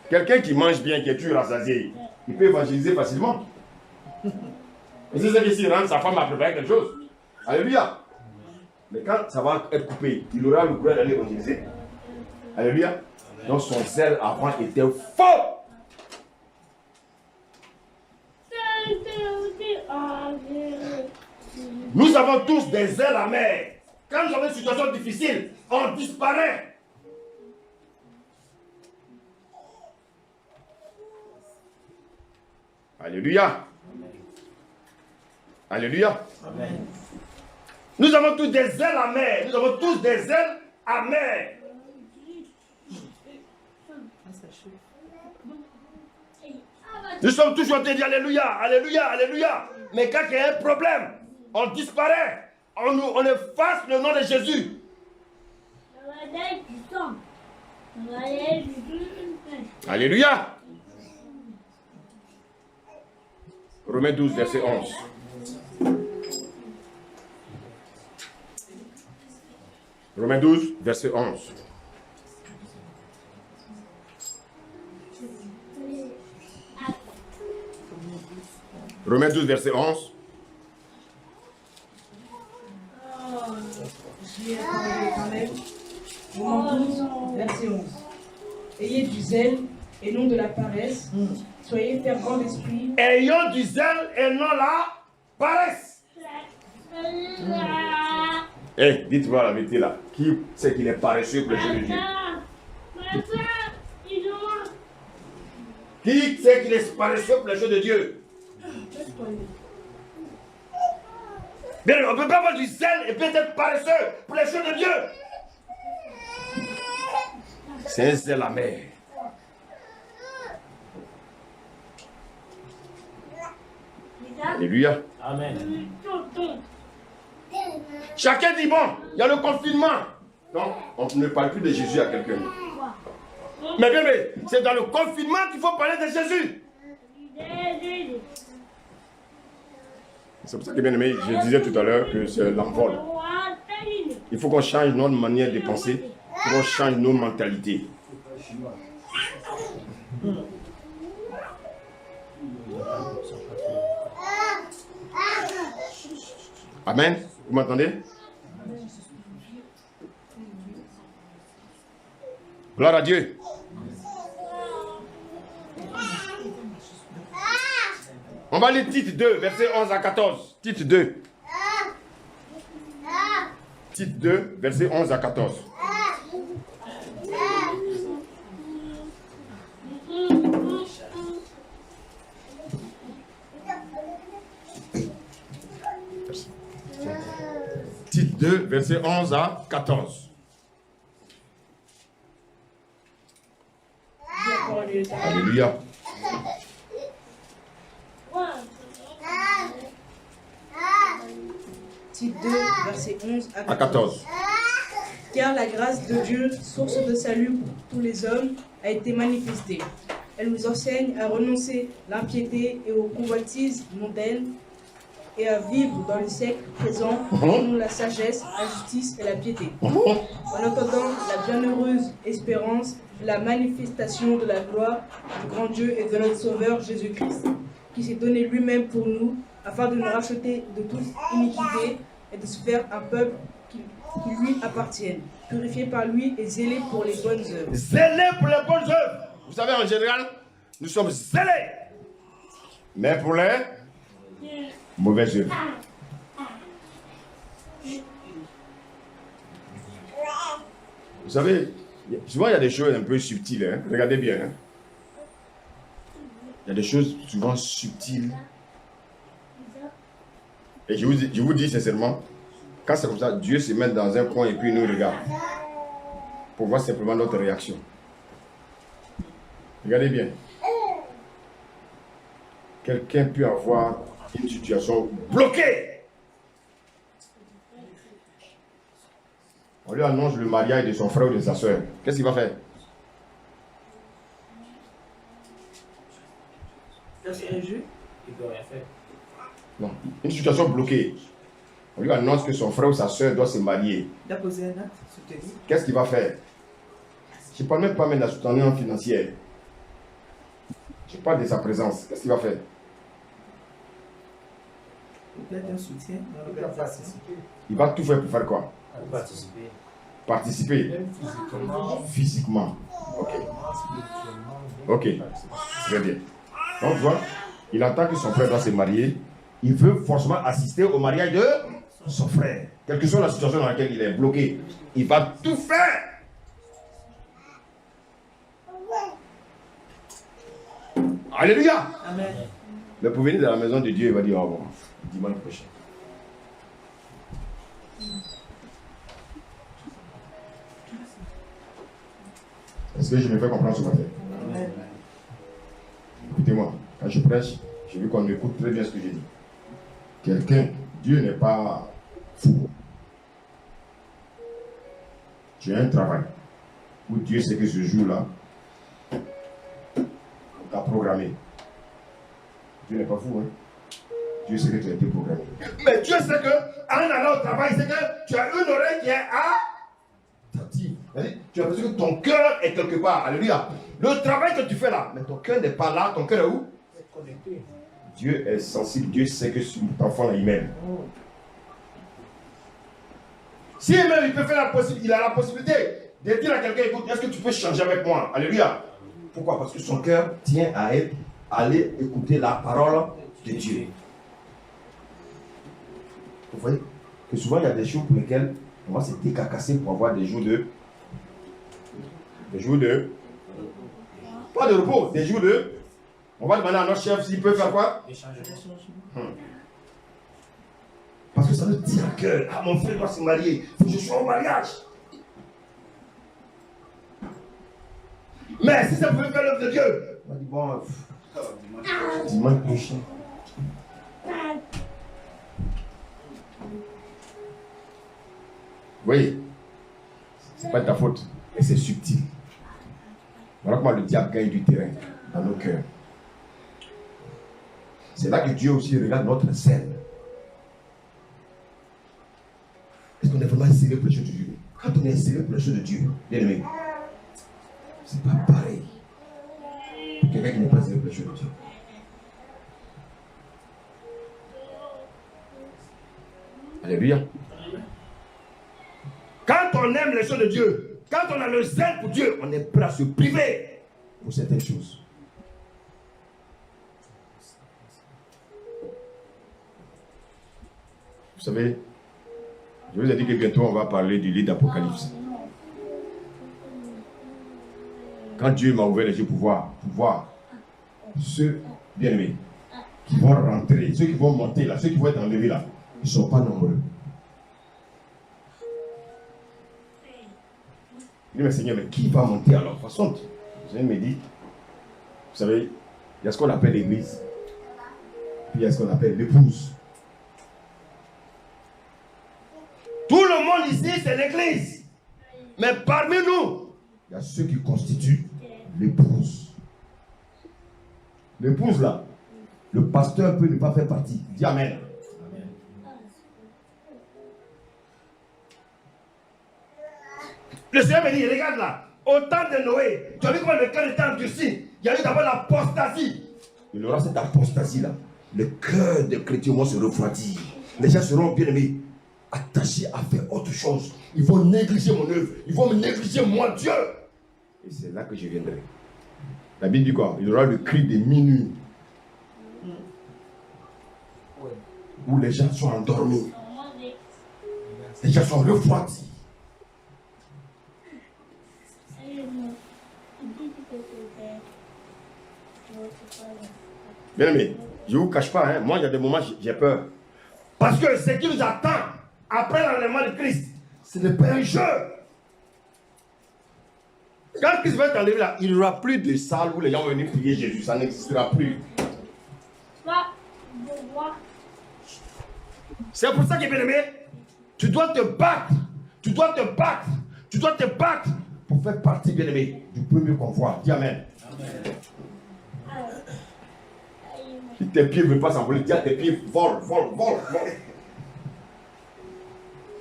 Quelqu'un qui mange bien, qui est toujours rassasié, il peut évangéliser facilement. Et c'est ça qui s'y rend, sa femme a préparé quelque chose. Alléluia. Mais quand ça va être coupé, il aura le courage d'aller évangéliser. Alléluia. Donc son zèle avant était faux. Nous avons tous des zèles amers. Quand nous avons une situation difficile, on disparaît. Alléluia. Alléluia. Amen. Nous avons tous des ailes amères. Nous avons tous des ailes amères. Nous sommes toujours en train de dire Alléluia, Alléluia, Alléluia. Mais quand il y a un problème, on disparaît. On efface le nom de Jésus. Alléluia. Romains 12, verset 11. Romains 12, verset 11. Romains 12, verset 11. J'ai parlé de l'Éternel. Romains 12, verset 11. Ayez du zèle et non de la paresse. Soyez fervents d'esprit. Ayons du zèle et non la paresse. Eh, dites-moi la vérité là. Qui c'est qu'il est paresseux pour le jeu de Dieu? Qui c'est qu'il est paresseux pour le jeu de Dieu? Bien, on ne peut pas avoir du zèle et peut-être paresseux pour les choses de Dieu. C'est un zèle amer. Alléluia. Amen. Chacun dit bon, il y a le confinement. Donc, on ne parle plus de Jésus à quelqu'un. Mais bien, c'est dans le confinement qu'il faut parler de Jésus. C'est pour ça que, bien aimé, je disais tout à l'heure que c'est l'envol. Il faut qu'on change notre manière de penser, il faut qu'on change nos mentalités. Amen. Vous m'entendez? Gloire à Dieu. On va lire Tite 2, versets 11 à 14. Tite 2. Tite 2, versets 11 à 14. Tite 2, versets 11 à 14. Alléluia. Tite 2, verset 11 À 14. Car la grâce de Dieu, source de salut pour tous les hommes, a été manifestée. Elle nous enseigne à renoncer l'impiété et aux convoitises mondaines et à vivre dans le siècle présent selon la sagesse, la justice et la piété. En attendant la bienheureuse espérance de la manifestation de la gloire du grand Dieu et de notre Sauveur Jésus-Christ, qui s'est donné lui-même pour nous, afin de nous racheter de toute iniquité et de se faire un peuple qui lui appartienne, purifié par lui et zélé pour les bonnes œuvres. Zélé pour les bonnes œuvres. Vous savez, en général, nous sommes zélés. Mais pour les mauvaises œuvres. Vous savez, souvent il y a des choses un peu subtiles. Hein? Regardez bien. Hein? Il y a des choses souvent subtiles. Et je vous dis sincèrement, quand c'est comme ça, Dieu se met dans un coin et puis il nous regarde. Pour voir simplement notre réaction. Regardez bien. Quelqu'un peut avoir une situation bloquée. On lui annonce le mariage de son frère ou de sa soeur. Qu'est-ce qu'il va faire? il peut rien faire. Non, une situation bloquée. On lui annonce que son frère ou sa soeur doit se marier. Il a posé un acte, soutenir. Qu'est-ce qu'il va faire? Je ne parle même pas de la soutenance financière. Je parle de sa présence. Qu'est-ce qu'il va faire? Il a un soutien dans l'organisation. Il va tout faire pour faire quoi? Participer. Participer. Physiquement. Ok. Ok. Très bien. Donc, tu vois, il entend que son frère doit se marier. Il veut forcément assister au mariage de son frère. Quelle que soit la situation dans laquelle il est bloqué, il va tout faire. Alléluia. Amen. Mais pour venir dans la maison de Dieu, il va dire au revoir. Dimanche prochain. Est-ce que je me fais comprendre ce matin? Amen. Écoutez-moi, quand je prêche, j'ai vu qu'on écoute très bien ce que j'ai dit. Quelqu'un, Dieu n'est pas fou. Tu as un travail où Dieu sait que ce jour-là, on t'a programmé. Dieu n'est pas fou, hein? Dieu sait que tu as été programmé. Mais Dieu sait que, en allant au travail, c'est que tu as une oreille qui est attentive. Tu as besoin que ton cœur est quelque part. Alléluia. Le travail que tu fais là, mais ton cœur n'est pas là. Ton cœur est où? Connecté. Dieu est sensible. Dieu sait que cet enfant-là, il m'aime. Si même il peut faire la possibilité, il a la possibilité de dire à quelqu'un, écoute, est-ce que tu peux changer avec moi? Alléluia. Pourquoi? Parce que son cœur tient à aller écouter la parole de Dieu. Vous voyez que souvent il y a des choses pour lesquelles on va se décacasser pour avoir des jours de pas de repos, des jours de on va demander à notre chef s'il peut faire quoi? Parce que ça nous tient à cœur. Ah, mon frère doit se marier, il faut que je sois au mariage. Mais si ça pouvait faire l'œuvre de Dieu, on va dire bon, dimanche prochain. Vous voyez, c'est pas de ta faute, mais c'est subtil. Voilà comment le diable gagne du terrain dans nos cœurs. C'est là que Dieu aussi regarde notre scène. Est-ce qu'on est vraiment sérieux pour les choses de Dieu? Quand on est sérieux pour les choses de Dieu, bien aimé, c'est pas pareil pour quelqu'un qui n'est pas sérieux pour les choses de Dieu. Alléluia. Quand on aime les choses de Dieu, quand on a le zèle pour Dieu, on est prêt à se priver pour certaines choses. Vous savez, je vous ai dit que bientôt on va parler du livre d'Apocalypse. Quand Dieu m'a ouvert les yeux pour voir ceux bien-aimés qui vont rentrer, ceux qui vont monter là, ceux qui vont être enlevés là, ils ne sont pas nombreux. Il dit, mais Seigneur, mais qui va monter alors? De toute façon, le Seigneur me dit, vous savez, il y a ce qu'on appelle l'église, puis il y a ce qu'on appelle l'épouse. Tout le monde ici, c'est l'église. Mais parmi nous, il y a ceux qui constituent l'épouse. L'épouse là, le pasteur peut ne pas faire partie. Dis Amen. Le Seigneur me dit, regarde là, au temps de Noé, tu as vu comment le cœur était endurci. Il y a eu d'abord l'apostasie. Il y aura cette apostasie là. Le cœur des chrétiens vont se refroidir. Les gens seront bien aimés, attachés à faire autre chose. Ils vont négliger mon œuvre. Ils vont me négliger moi, Dieu. Et c'est là que je viendrai. La Bible dit quoi? Il y aura le cri de minuit. Où les gens sont endormis. Les gens sont refroidis. Bien aimé, je ne vous cache pas, hein, moi il y a des moments j'ai peur. Parce que ce qui nous attend après l'enlèvement de Christ, ce n'est pas un jeu. Quand Christ va être enlevé là, il n'y aura plus de salles où les gens vont venir prier Jésus, ça n'existera plus. C'est pour ça que bien aimé, tu dois te battre, tu dois te battre, tu dois te battre pour faire partie, bien aimé, du premier convoi. Dis Amen. Si tes pieds ne veulent pas s'envoler, dis à tes pieds, vole.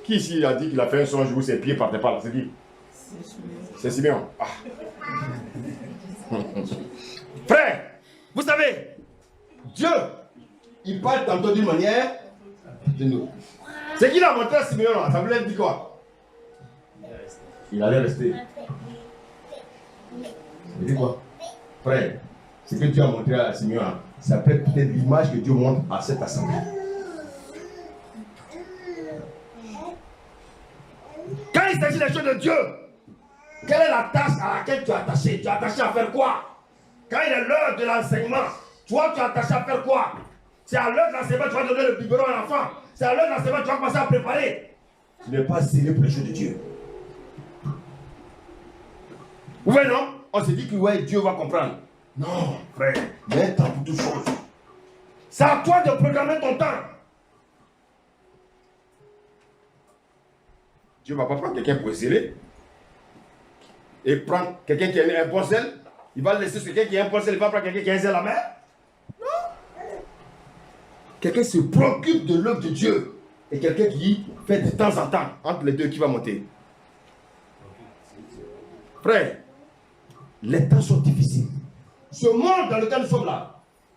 Qui ici a dit qu'il a fait un songe où ses pieds ne partaient pas là? C'est qui? C'est Simeon. Ah. Frère, vous savez, Dieu, il parle tantôt d'une manière de nous. C'est qu'il a montré à Simeon là, ça voulait dire quoi? Il allait rester. Il dit quoi? Frère, ce que Dieu a montré à Simeon là, ça peut être l'image que Dieu montre à cette assemblée. Quand il s'agit des choses de Dieu, quelle est la tâche à laquelle tu es attaché? Tu es attaché à faire quoi? Quand il est l'heure de l'enseignement, toi tu es attaché à faire quoi? C'est à l'heure de l'enseignement que tu vas donner le biberon à l'enfant. C'est à l'heure de l'enseignement que tu vas commencer à préparer. Tu n'es pas zélé pour les choses de Dieu. Vous voyez, non? On s'est dit que ouais, Dieu va comprendre. Non, frère, il y a un temps pour toutes choses. C'est à toi de programmer ton temps. Dieu ne va pas prendre quelqu'un pour zéler et prendre quelqu'un qui a un bon zèle. Il va laisser quelqu'un qui a un bon zèle, il va prendre quelqu'un qui a un zèle à la mer. Non. Quelqu'un se préoccupe de l'œuvre de Dieu et quelqu'un qui fait de temps en temps entre les deux qui va monter. Frère, les temps sont difficiles. Ce monde dans lequel nous sommes là,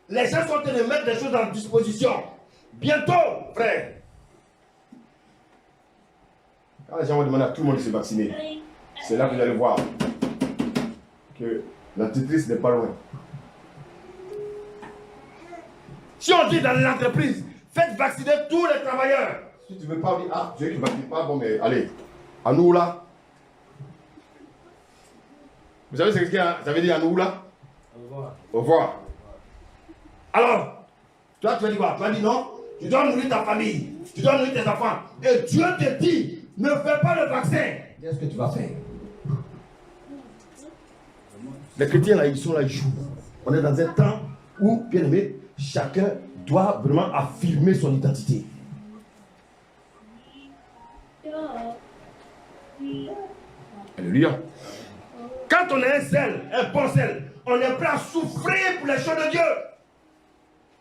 les gens sont en train de mettre des choses en disposition. Bientôt, frère. Quand les gens vont demander à tout le monde de se vacciner, c'est là que vous allez voir que l'antéchrist n'est pas loin. Si on dit dans les entreprises, faites vacciner tous les travailleurs. Si tu ne veux pas dire, ah, Dieu qui ne vaccine pas, bon, mais allez, à nous là. Vous savez ce que ça veut dire à nous là? Au revoir. Au revoir. Alors, toi tu vas dire quoi? Tu vas dire non, tu dois nourrir ta famille, tu dois nourrir tes enfants. Et Dieu te dit, ne fais pas le vaccin. Qu'est-ce que tu vas faire? Les chrétiens là, ils sont là, ils jouent. On est dans un temps où, bien aimé, chacun doit vraiment affirmer son identité. Alléluia. Quand on a un zèle, un bon zèle, on est prêt à souffrir pour les choses de Dieu.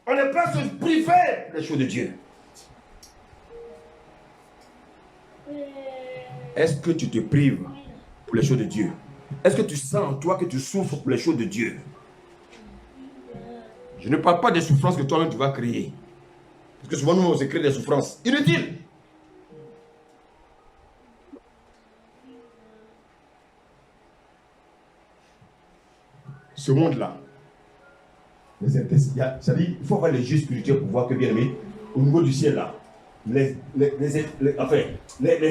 On est prêt à se priver pour les choses de Dieu. Est-ce que tu te prives pour les choses de Dieu? Est-ce que tu sens en toi que tu souffres pour les choses de Dieu? Je ne parle pas des souffrances que toi-même tu vas créer. Parce que souvent nous on se crée des souffrances inutiles. Ce monde-là, il faut avoir les yeux spirituels pour voir que, bien aimé, au niveau du ciel là, les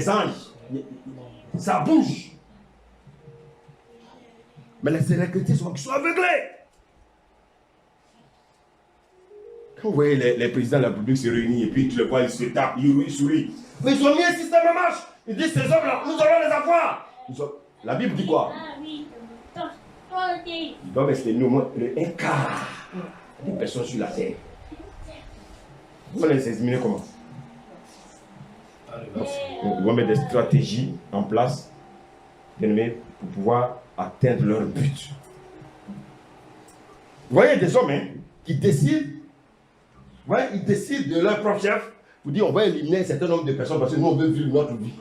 anges, ça bouge. Mais les chrétiens qui sont aveuglés. Quand vous voyez les présidents de la République se réunir et puis tu les vois, ils se tapent, ils sourient. Mais ils ont mis un système en marche. Ils disent ces hommes-là, nous allons les avoir. La Bible dit quoi? Ils doivent rester un quart des personnes sur la terre. Vous allez les éliminer comment? Ils vont mettre des stratégies en place pour pouvoir atteindre leur but. Vous voyez des hommes qui décident, ils décident de leur propre chef pour dire on va éliminer un certain nombre de personnes parce que nous on veut vivre notre vie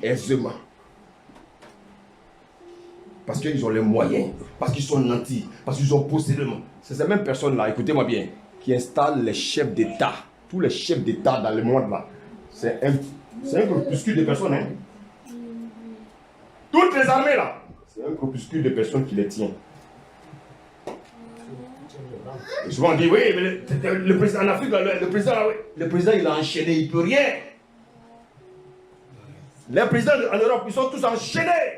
aisément. Parce qu'ils ont les moyens, parce qu'ils sont nantis, parce qu'ils ont possédement. C'est ces mêmes personnes-là, écoutez-moi bien, qui installent les chefs d'État, tous les chefs d'État dans le monde là. C'est un groupuscule de personnes. Toutes les armées là, c'est un groupuscule de personnes qui les tient. Et souvent on dit, oui, mais le président en Afrique, le président il a enchaîné, il ne peut rien. Les présidents en Europe, ils sont tous enchaînés.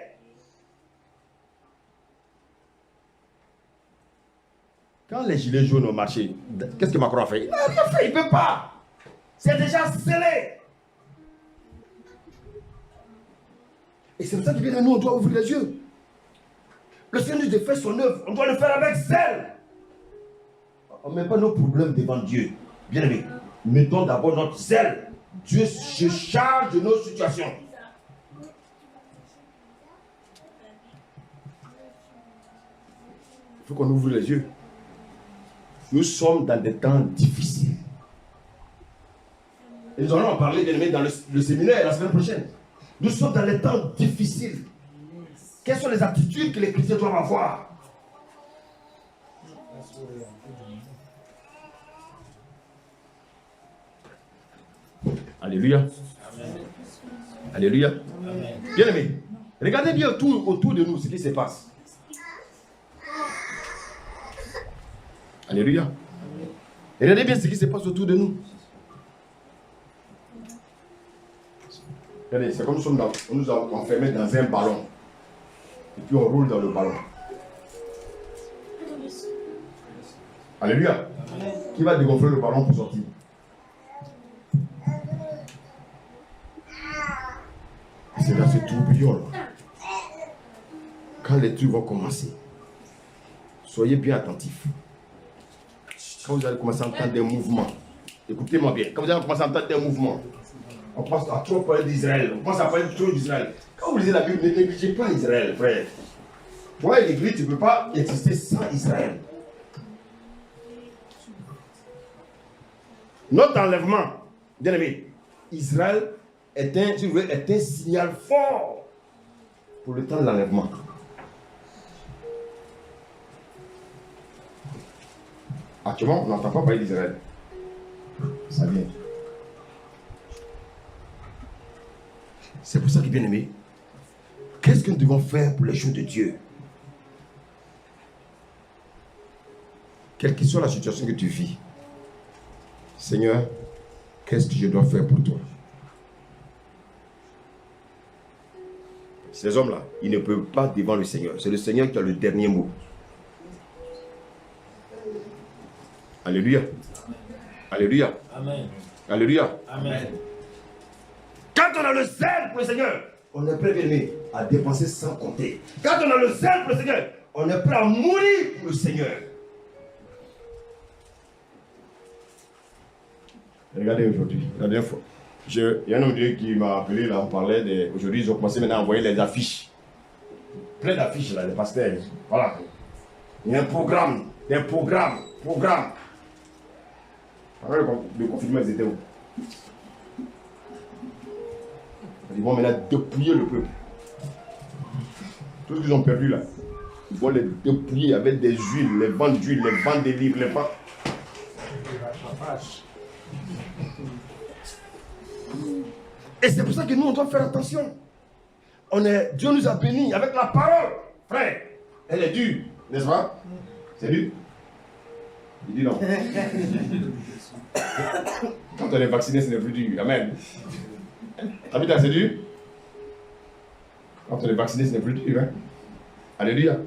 Quand les gilets jaunes ont marché, qu'est-ce que Macron a fait? Il n'a rien fait, il ne peut pas. C'est déjà scellé. Et c'est pour ça que bien nous, on doit ouvrir les yeux. Le Seigneur nous a fait son œuvre, on doit le faire avec zèle. On ne met pas nos problèmes devant Dieu. Bien aimé, mettons d'abord notre zèle. Dieu se charge de nos situations. Il faut qu'on ouvre les yeux. Nous sommes dans des temps difficiles. Et nous allons en parler, bien aimé, dans le séminaire la semaine prochaine. Nous sommes dans les temps difficiles. Quelles sont les attitudes que les chrétiens doivent avoir? Alléluia. Alléluia. Bien aimé, regardez bien autour de nous ce qui se passe. Alléluia. Regardez bien ce qui se passe autour de nous. Regardez, c'est comme si on nous a enfermés dans un ballon. Et puis on roule dans le ballon. Alléluia. Qui va dégonfler le ballon pour sortir? C'est dans ce tourbillon là. Quand les trucs vont commencer, soyez bien attentifs. Quand vous allez commencer à entendre des mouvements, écoutez-moi bien, quand vous allez commencer à entendre des mouvements, on pense à trop parler d'Israël, on pense à parler trop d'Israël. Quand vous lisez la Bible, ne négligez pas Israël, frère. Toi, l'Église, tu ne peux pas exister sans Israël. Notre enlèvement, bien aimé, Israël est un signal fort pour le temps de l'enlèvement. Actuellement, on n'entend pas parler d'Israël. Ça vient. C'est pour ça que, bien aimé, qu'est-ce que nous devons faire pour les choses de Dieu? Quelle que soit la situation que tu vis, Seigneur, qu'est-ce que je dois faire pour toi? Ces hommes-là, ils ne peuvent pas devant le Seigneur. C'est le Seigneur qui a le dernier mot. Alléluia. Alléluia. Amen. Alléluia. Amen. Quand on a le zèle pour le Seigneur, on est prêt, bien aimé, à dépenser sans compter. Quand on a le zèle pour le Seigneur, on est prêt à mourir pour le Seigneur. Regardez aujourd'hui, la dernière fois. Il y a un homme de Dieu qui m'a appelé, là, on parlait de... Aujourd'hui, ils ont commencé maintenant à envoyer les affiches. Plein d'affiches, là, les pasteurs. Voilà. Il y a un programme, des programmes. Le confinement, ils étaient où? Ils vont maintenant dépouiller le peuple. Tout ce qu'ils ont perdu là, ils vont les dépouiller avec des huiles, les ventes d'huile, les ventes des livres, les ventes. Et c'est pour ça que nous, on doit faire attention. Dieu nous a bénis avec la parole. Frère, elle est dure, n'est-ce pas? C'est dur? Il dit non. Quand on est vacciné, ce n'est plus dur. Amen. Habita, c'est dur? Quand on est vacciné, ce n'est plus dur. Hein? Alléluia.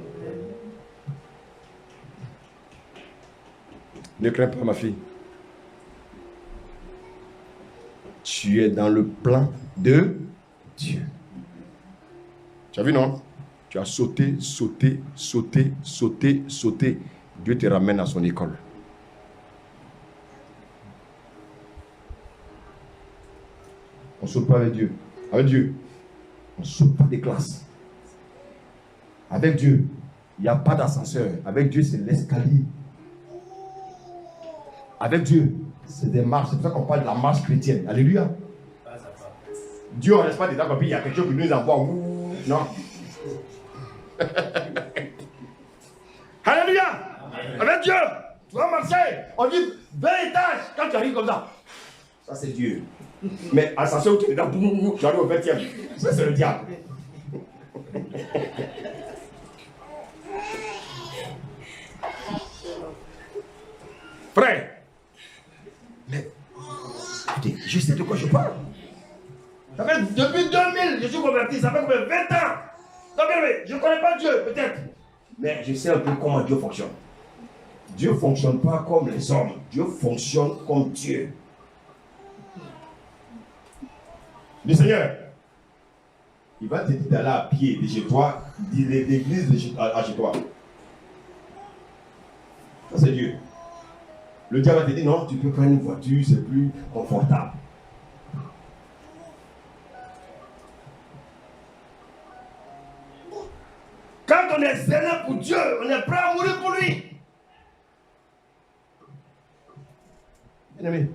Ne crains pas, ma fille. Tu es dans le plan de Dieu. Tu as vu, non? Tu as sauté. Dieu te ramène à son école. On ne saute pas avec Dieu. Avec Dieu, on ne saute pas des classes. Avec Dieu, il n'y a pas d'ascenseur. Avec Dieu, c'est l'escalier. Avec Dieu, c'est des marches. C'est pour ça qu'on parle de la marche chrétienne. Alléluia. Dieu, on ne reste pas dedans, puis il y a quelque chose qui nous envoie. Non. Alléluia. Avec Dieu, tu vas marcher. On dit 20 étages. Quand tu arrives comme ça, ça c'est Dieu. Mais ascenseur où tu es dedans, tu arrives au 20e. Ça c'est le diable. Frère, mais écoutez, je sais de quoi je parle. Ça fait depuis 2000, je suis converti, ça fait combien 20 ans. Donc, je ne connais pas Dieu, peut-être. Mais je sais un peu comment Dieu fonctionne. Dieu ne fonctionne pas comme les hommes. Dieu fonctionne comme Dieu. Le Seigneur, il va te dire d'aller à pied de chez toi, de l'église à chez toi. Ça, c'est Dieu. Le diable va te dire non, tu peux prendre une voiture, c'est plus confortable. Quand on est zélé pour Dieu, on est prêt à mourir pour lui. Bien-aimé.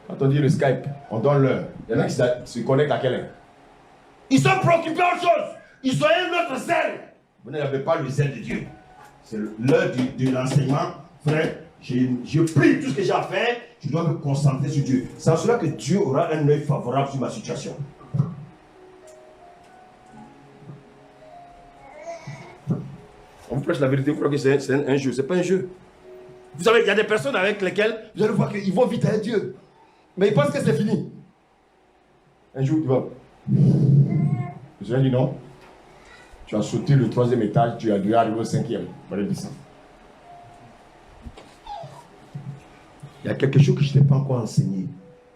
Quand on dit le Skype, on donne l'heure. Il y en a qui se connectent à quelle heure? Ils sont préoccupés en chose. Ils ont un autre zèle. Vous n'avez pas le zèle de Dieu. C'est l'heure de l'enseignement. Frère, je prie tout ce que j'ai à faire. Je dois me concentrer sur Dieu. C'est en cela que Dieu aura un œil favorable sur ma situation. On vous prêche la vérité, vous croyez que c'est un jeu. Ce n'est pas un jeu. Vous savez, il y a des personnes avec lesquelles vous allez voir qu'ils vont vite avec Dieu. Mais ils pensent que c'est fini. Un jour, tu vas. Le Seigneur dit non. Tu as sauté le 3e étage, tu as dû arriver au 5e. Voilà, descendre. Il y a quelque chose que je ne t'ai pas encore enseigné.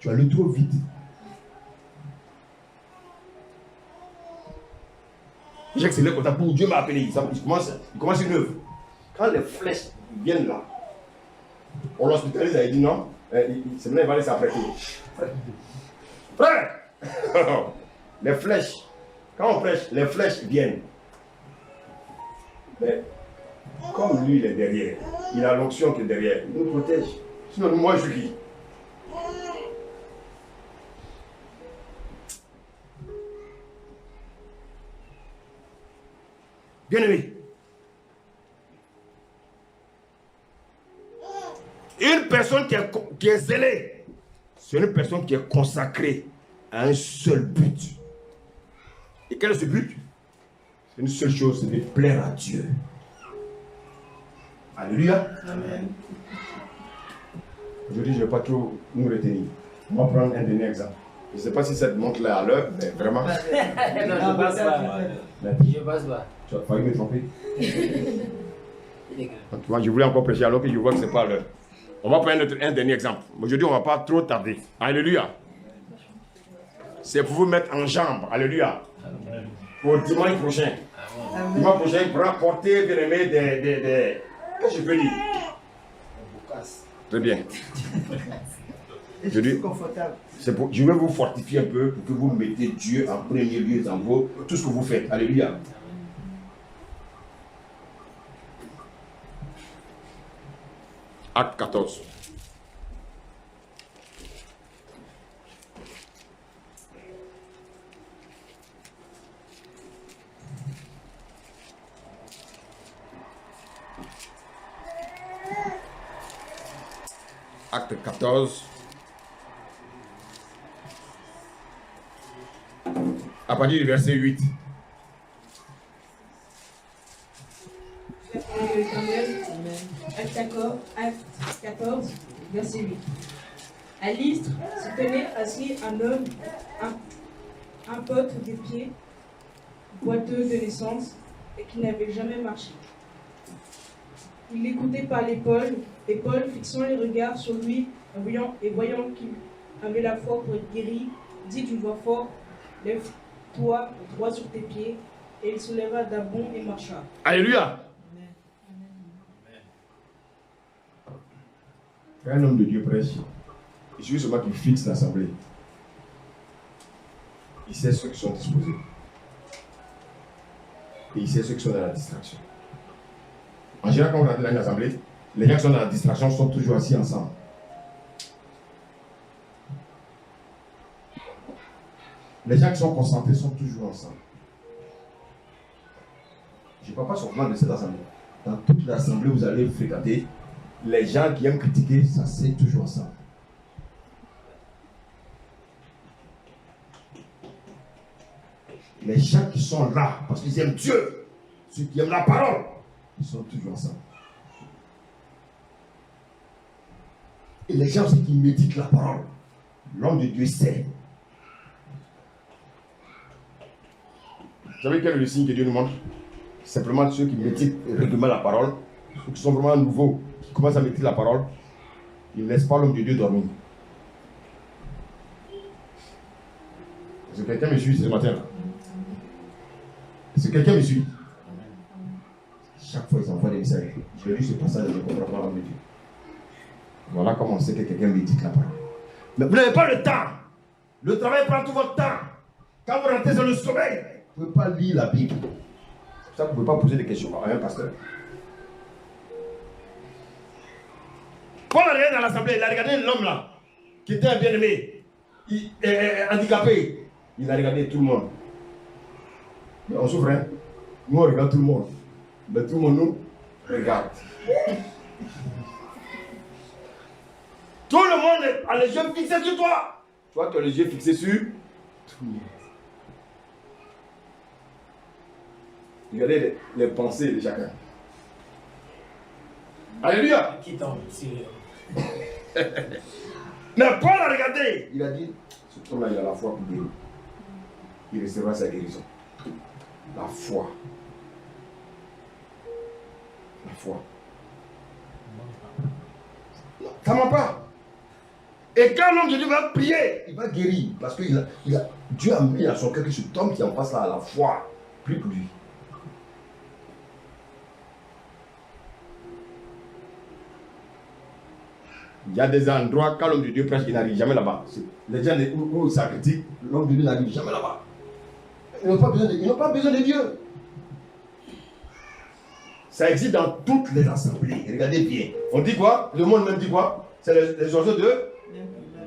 Tu as lu trop vite. J'accélère comme ça pour Dieu m'a appelé. Il commence une œuvre. Quand les flèches viennent là, on l'hospitalise, il dit non. C'est maintenant il va aller s'apprêter. Frère, les flèches, quand on prêche, les flèches viennent. Mais comme lui il est derrière, il a l'onction qui est derrière, il nous protège. Sinon moi je ris. Bien-aimé, une personne qui est zélée, c'est une personne qui est consacrée à un seul but. Et quel est ce but? C'est une seule chose, c'est de plaire à Dieu. Alléluia. Amen. Aujourd'hui, je ne vais pas trop nous retenir. On va prendre un dernier exemple. Je ne sais pas si cette montre-là à l'heure, mais vraiment. Non, je passe pas. Je passe pas. Tu as failli me tromper. Moi, je voulais encore prêcher alors que je vois que ce n'est pas à l'heure. On va prendre un dernier exemple. Aujourd'hui, on ne va pas trop tarder. Alléluia. C'est pour vous mettre en jambe. Alléluia. Pour dimanche prochain. Amen. Dimanche prochain, il pourra porter, bien aimé, des... Qu'est-ce que je peux dire? Très bien. Je vais vous fortifier un peu pour que vous mettez Dieu en premier lieu dans tout ce que vous faites. Alléluia. Acte 14. Acte 14. À partir du verset 8. Acte 14, verset 8. À Lystre se tenait assis un homme, un pote des pieds, boiteux de naissance, et qui n'avait jamais marché. Il l'écoutait parler Paul, et Paul, fixant les regards sur lui, et voyant qu'il avait la foi pour être guéri, dit d'une voix forte, « Lève-toi droit sur tes pieds. » Et il se leva d'un bond et marcha. Alléluia. Quand un homme de Dieu prêche, il suffit seulement qu'il fixe l'assemblée. Il sait ceux qui sont disposés. Et il sait ceux qui sont dans la distraction. En général, quand on rentre dans une assemblée, les gens qui sont dans la distraction sont toujours assis ensemble. Les gens qui sont concentrés sont toujours ensemble. Je ne parle pas seulement de cette assemblée. Dans toute l'assemblée, vous allez fréquenter. Les gens qui aiment critiquer, ça c'est toujours ensemble. Les gens qui sont là parce qu'ils aiment Dieu, ceux qui aiment la parole, ils sont toujours ensemble. Et les gens aussi qui méditent la parole, l'homme de Dieu sait. Vous savez quel est le signe que Dieu nous montre? Simplement ceux qui méditent régulièrement la parole, ceux qui sont vraiment nouveaux, qui commencent à méditer la parole, ils ne laissent pas l'homme de Dieu dormir. Est-ce que quelqu'un me suit ce matin? Est-ce que quelqu'un me suit? Chaque fois, ils envoient des messages. Je vais lu ce passage de comprendre l'homme de Dieu. Voilà comment on sait que quelqu'un médite la parole. Mais vous n'avez pas le temps. Le travail prend tout votre temps. Quand vous rentrez dans le sommeil, vous ne pouvez pas lire la Bible. C'est pour ça que vous ne pouvez pas poser des questions à un pasteur. Paul a regardé dans l'assemblée, il a regardé l'homme là, qui était un bien-aimé, handicapé. Il a regardé tout le monde. Mais on souffre, hein? Nous on regarde tout le monde. Mais tout le monde nous regarde. Tout le monde a les yeux fixés sur toi. Toi, tu as les yeux fixés sur tout le monde. Regardez les pensées de chacun. Alléluia. Mais Paul a regardé. Il a dit, ce homme-là, il a la foi pour guérir. Il recevra sa guérison. La foi. La foi. Ça ne ment pas. Et quand l'homme de Dieu va prier, il va guérir. Parce que Dieu a mis à son cœur que cet homme qui en face là, la foi, prie pour lui. Il y a des endroits, quand l'homme de Dieu prêche, il n'arrive jamais là-bas. Les gens où ça critique, l'homme de Dieu n'arrive jamais là-bas. Ils n'ont pas besoin de Dieu. Ça existe dans toutes les assemblées. Regardez bien. On dit quoi? Le monde même dit quoi? C'est les oiseaux de...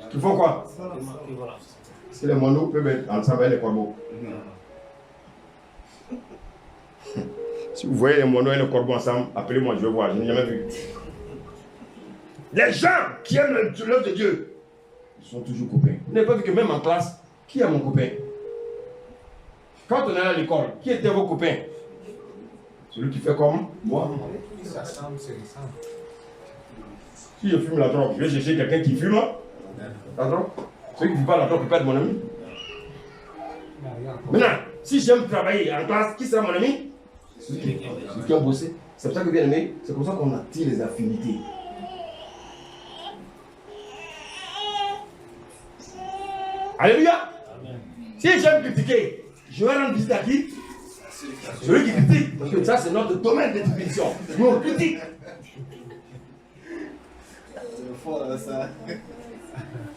qui font quoi? Parce que les moineaux peuvent être ensemble avec les corbeaux. Si vous voyez les moineaux et les corbeaux ensemble, appelez-moi, je vais voir. Je n'ai jamais vu. Les gens qui aiment l'œuvre de Dieu, ils sont toujours copains. Vous n'avez pas vu que même en classe, qui est mon copain? Quand on est à l'école, qui étaient vos copains? Celui qui fait comme moi. Si je fume la drogue, je vais chercher quelqu'un qui fume la drogue. Celui qui ne fume pas la drogue peut pas être mon ami. Maintenant, si j'aime travailler en classe, qui sera mon ami? Celui qui a bossé. C'est pour ça que bien aimé, c'est comme ça qu'on attire les affinités. Alléluia. Si j'aime critiquer, je vais rendre visite à qui? Celui qui critique. Parce que ça, c'est notre domaine de définition. Nous, on critique.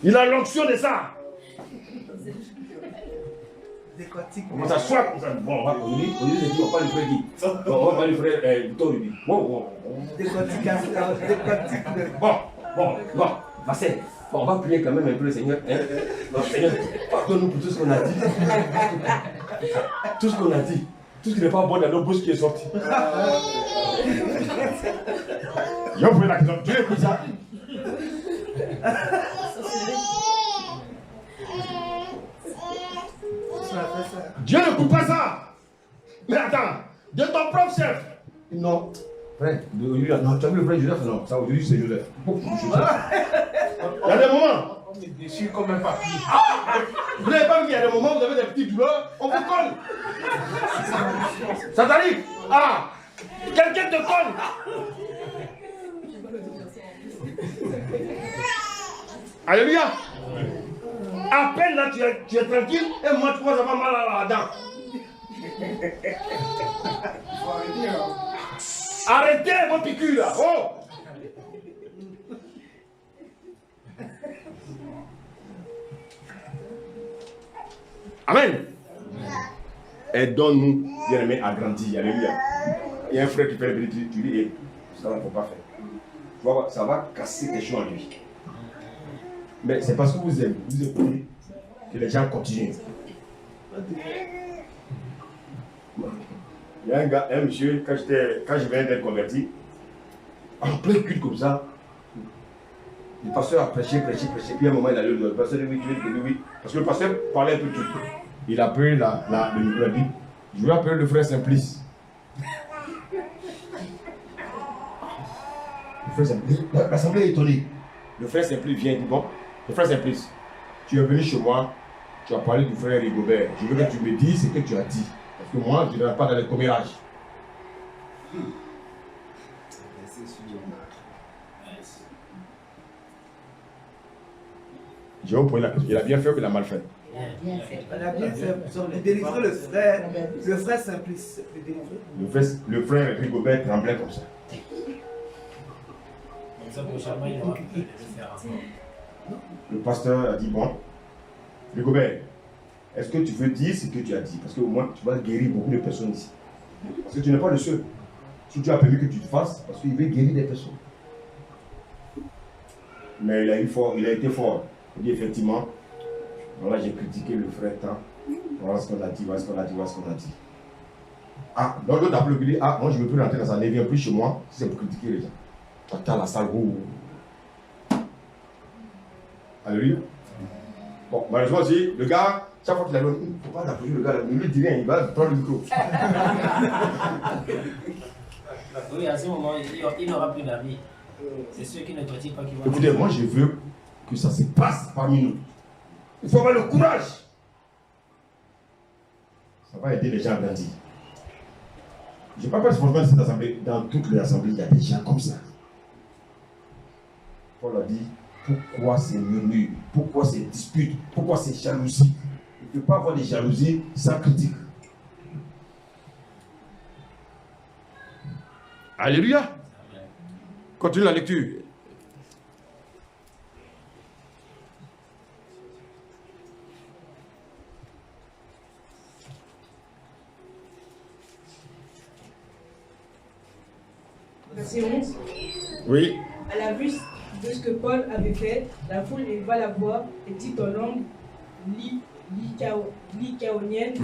Il a l'onction de ça. On s'assoit comme ça. Bon, on va lui on va pas lui faire qui? On va pas lui faire Victor Ruby. Bon, Marcel. Bon, on va prier quand même un peu le Seigneur. Hein? Non, Seigneur, pardonne-nous pour tout ce qu'on a dit. Tout ce qu'on a dit. Tout ce qui n'est pas bon dans nos bouches qui est sorti. Je vais poser la question. Dieu écoute ça. Dieu ne coupe pas ça. Mais attends, de ton propre chef. Non. Frère, non, tu as vu le frère Joseph? Non, ça aujourd'hui c'est Joseph. Il y a des moments. On est déçu comme un papier. Vous n'avez pas vu qu'il y a des moments où vous avez des petites douleurs, on vous colle. Ça t'arrive? Ah, quelqu'un te colle. Alléluia. À peine là tu es tranquille et moi tu vois ça va mal à la dent. Arrêtez vos piqûres là. Oh. Amen. Aidons-nous, bien-aimés, à grandir. Alléluia. Il y a un frère qui fait le bénédiction, tu dis, ça ne faut pas faire. Tu vois, ça va casser quelque chose en lui. Mais c'est parce que vous écoutez que les gens continuent. Il y a un gars, un monsieur, quand je venais d'être converti, en plein culte comme ça, le pasteur a prêché, puis à un moment il a lu le pasteur dit oui, parce que le pasteur parlait un peu tout. Il a appelé le micro, il a dit, je vais appeler le frère Simplice. L'assemblée est étonnée. Le frère Simplice vient, il dit bon, le frère Simplice, tu es venu chez moi, tu as parlé du frère Rigobert, je veux que tu me dises ce que tu as dit. Parce que moi, je ne vais pas dans les commérages. Je vais vous poser la question. Il a bien fait ou il a mal fait? Il a bien fait. Il délivrait le frère Simplice. Le frère Rigobert tremblait comme ça. Le pasteur a dit bon, Rigobert, est-ce que tu veux dire ce que tu as dit? Parce qu'au moins tu vas guérir beaucoup de personnes ici. Parce que tu n'es pas le seul. Si tu as permis que tu te fasses, parce qu'il veut guérir des personnes. Mais il a été fort. Il dit effectivement, voilà, j'ai critiqué le frère tant. Voilà ce qu'on a dit, voilà ce qu'on a dit, voilà ce qu'on a dit. Ah, donc l'autre après il dit, ah, moi je ne veux plus rentrer dans ça, ne viens plus chez moi, si c'est pour critiquer les gens. Toi, t'as la salle gros. Alléluia. Bon, malheureusement aussi, le gars, chaque fois qu'il a donné, il ne faut pas l'approcher le gars, ne lui dit rien, il va prendre le micro. Oui, à ce moment, il n'aura plus d'amis. C'est ceux qui ne pratiquent pas qui vont. Écoutez, moi je veux que ça se passe parmi nous. Il faut avoir le courage. Ça va aider les gens à grandir. Je ne parle pas forcément de cette assemblée. Dans toutes les assemblées, il y a des gens comme ça. Paul a dit, pourquoi ces murmures, pourquoi ces disputes, pourquoi ces jalousies? Il ne peut pas avoir des jalousies sans critique. Alléluia. Continue la lecture. Verset 11. Oui. À la vue de ce que Paul avait fait, la foule éleva la voix et dit en langue lycaonienne,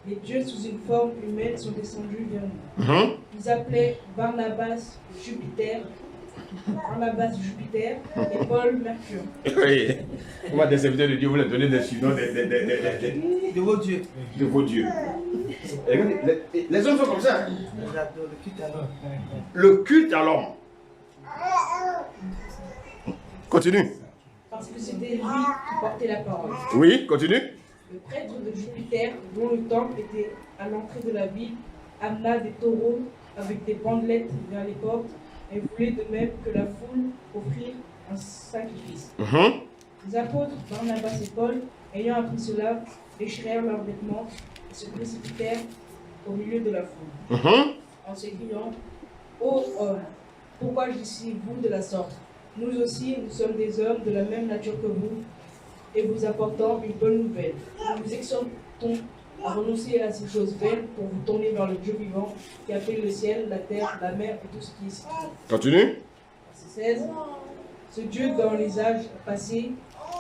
les dieux sous une forme humaine sont descendus vers nous. Ils appelaient Barnabas Jupiter et Paul Mercure. Oui. Comment des serviteurs de Dieu vous les donnez des surnoms de vos dieux. De vos dieux. Les hommes sont comme ça. Hein? J'adore le culte à l'homme. Le culte à l'homme. Continue. Parce que c'était lui qui portait la parole. Oui, continue. Le prêtre de Jupiter, dont le temple était à l'entrée de la ville, amena des taureaux avec des bandelettes vers les portes et voulait de même que la foule offrir un sacrifice. Les apôtres Barnabas et Paul, ayant appris cela, déchirèrent leurs vêtements et se précipitèrent au milieu de la foule, en s'écriant: Ô hommes, pourquoi agissez-vous de la sorte? Nous aussi, nous sommes des hommes de la même nature que vous, et vous apportant une bonne nouvelle. Nous vous exhortons à renoncer à ces choses vaines pour vous tourner vers le Dieu vivant qui a fait le ciel, la terre, la mer et tout ce qui est ici. Continue. Verset 16. Ce Dieu, dans les âges passés,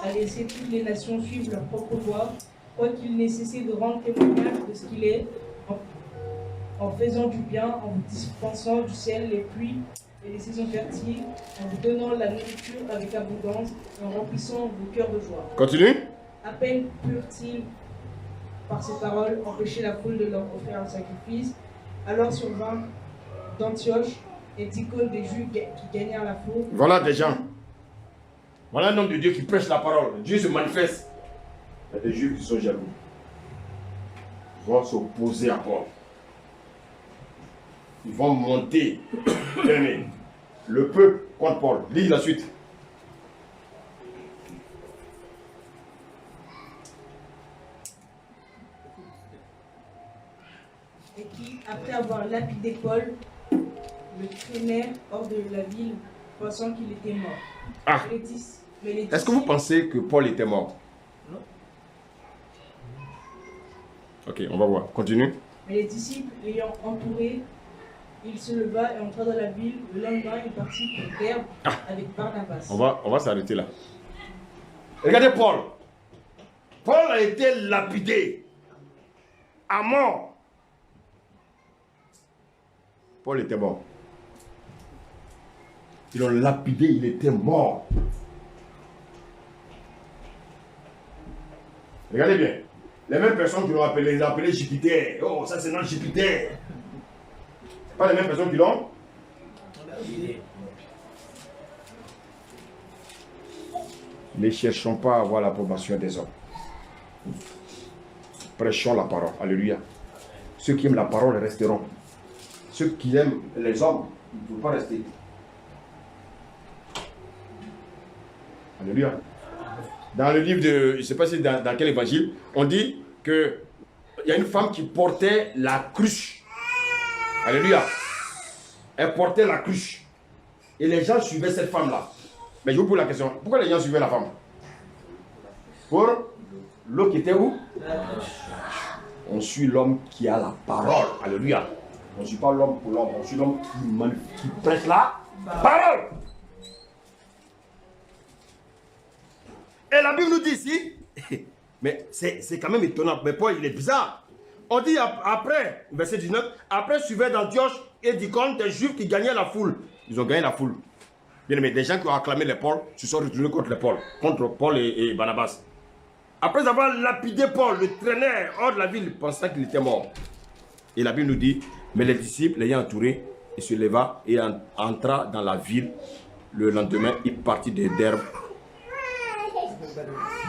a laissé toutes les nations suivre leur propre voie, quoiqu'il n'ait cessé de rendre témoignage de ce qu'il est, en faisant du bien, en vous dispensant du ciel les pluies et les saisons fertiles, en vous donnant la nourriture avec abondance et en remplissant vos cœurs de joie. Continue. À peine purent-ils, par ces paroles, empêcher la foule de leur offrir un sacrifice. Alors survinrent d'Antioche et d'Icône des Juifs qui gagnèrent la foule. Voilà des gens. Voilà un homme de Dieu qui prêche la parole. Dieu se manifeste. Il y a des Juifs qui sont jaloux. Ils vont s'opposer à Paul. Ils vont monter. Le peuple contre Paul. Lis la suite. Et qui, après avoir lapidé Paul, le traînèrent hors de la ville, pensant qu'il était mort. Ah. Mais Est-ce que vous pensez que Paul était mort? Non. Ok, on va voir. Continue. Mais les disciples l'ayant entouré, il se leva et entra dans la ville. Le lendemain, il partit pour Derbe avec Barnabas. On va s'arrêter là. Regardez Paul. Paul a été lapidé à mort. Paul était mort. Ils l'ont lapidé, il était mort. Regardez bien. Les mêmes personnes qui l'ont appelé, ils l'ont appelé Jupiter. Oh, ça c'est notre Jupiter. C'est pas les mêmes personnes qui l'ont. Ne cherchons pas à avoir l'approbation des hommes. Prêchons la parole. Alléluia. Ceux qui aiment la parole resteront. Ceux qui aiment les hommes, ils ne peuvent pas rester. Alléluia. Dans le livre de, je ne sais pas si dans quel évangile, on dit qu'il y a une femme qui portait la cruche. Alléluia. Elle portait la cruche. Et les gens suivaient cette femme-là. Mais je vous pose la question, pourquoi les gens suivaient la femme? Pour l'eau qui était où? On suit l'homme qui a la parole. Alléluia. On ne suit pas l'homme pour l'homme, on suit l'homme qui prêche la parole. Et la Bible nous dit ici, mais c'est quand même étonnant, mais Paul il est bizarre. On dit après, verset 19, après suivait d'Antioche et d'Icône des Juifs qui gagnaient la foule. Ils ont gagné la foule. Bien aimé, des gens qui ont acclamé les Paul se sont retournés contre les Paul, contre Paul et Barnabas. Après avoir lapidé Paul, le traînèrent hors de la ville, pensant qu'il était mort. Et la Bible nous dit, mais les disciples l'ayant entouré, il se leva et entra dans la ville. Le lendemain, il partit de Derbe,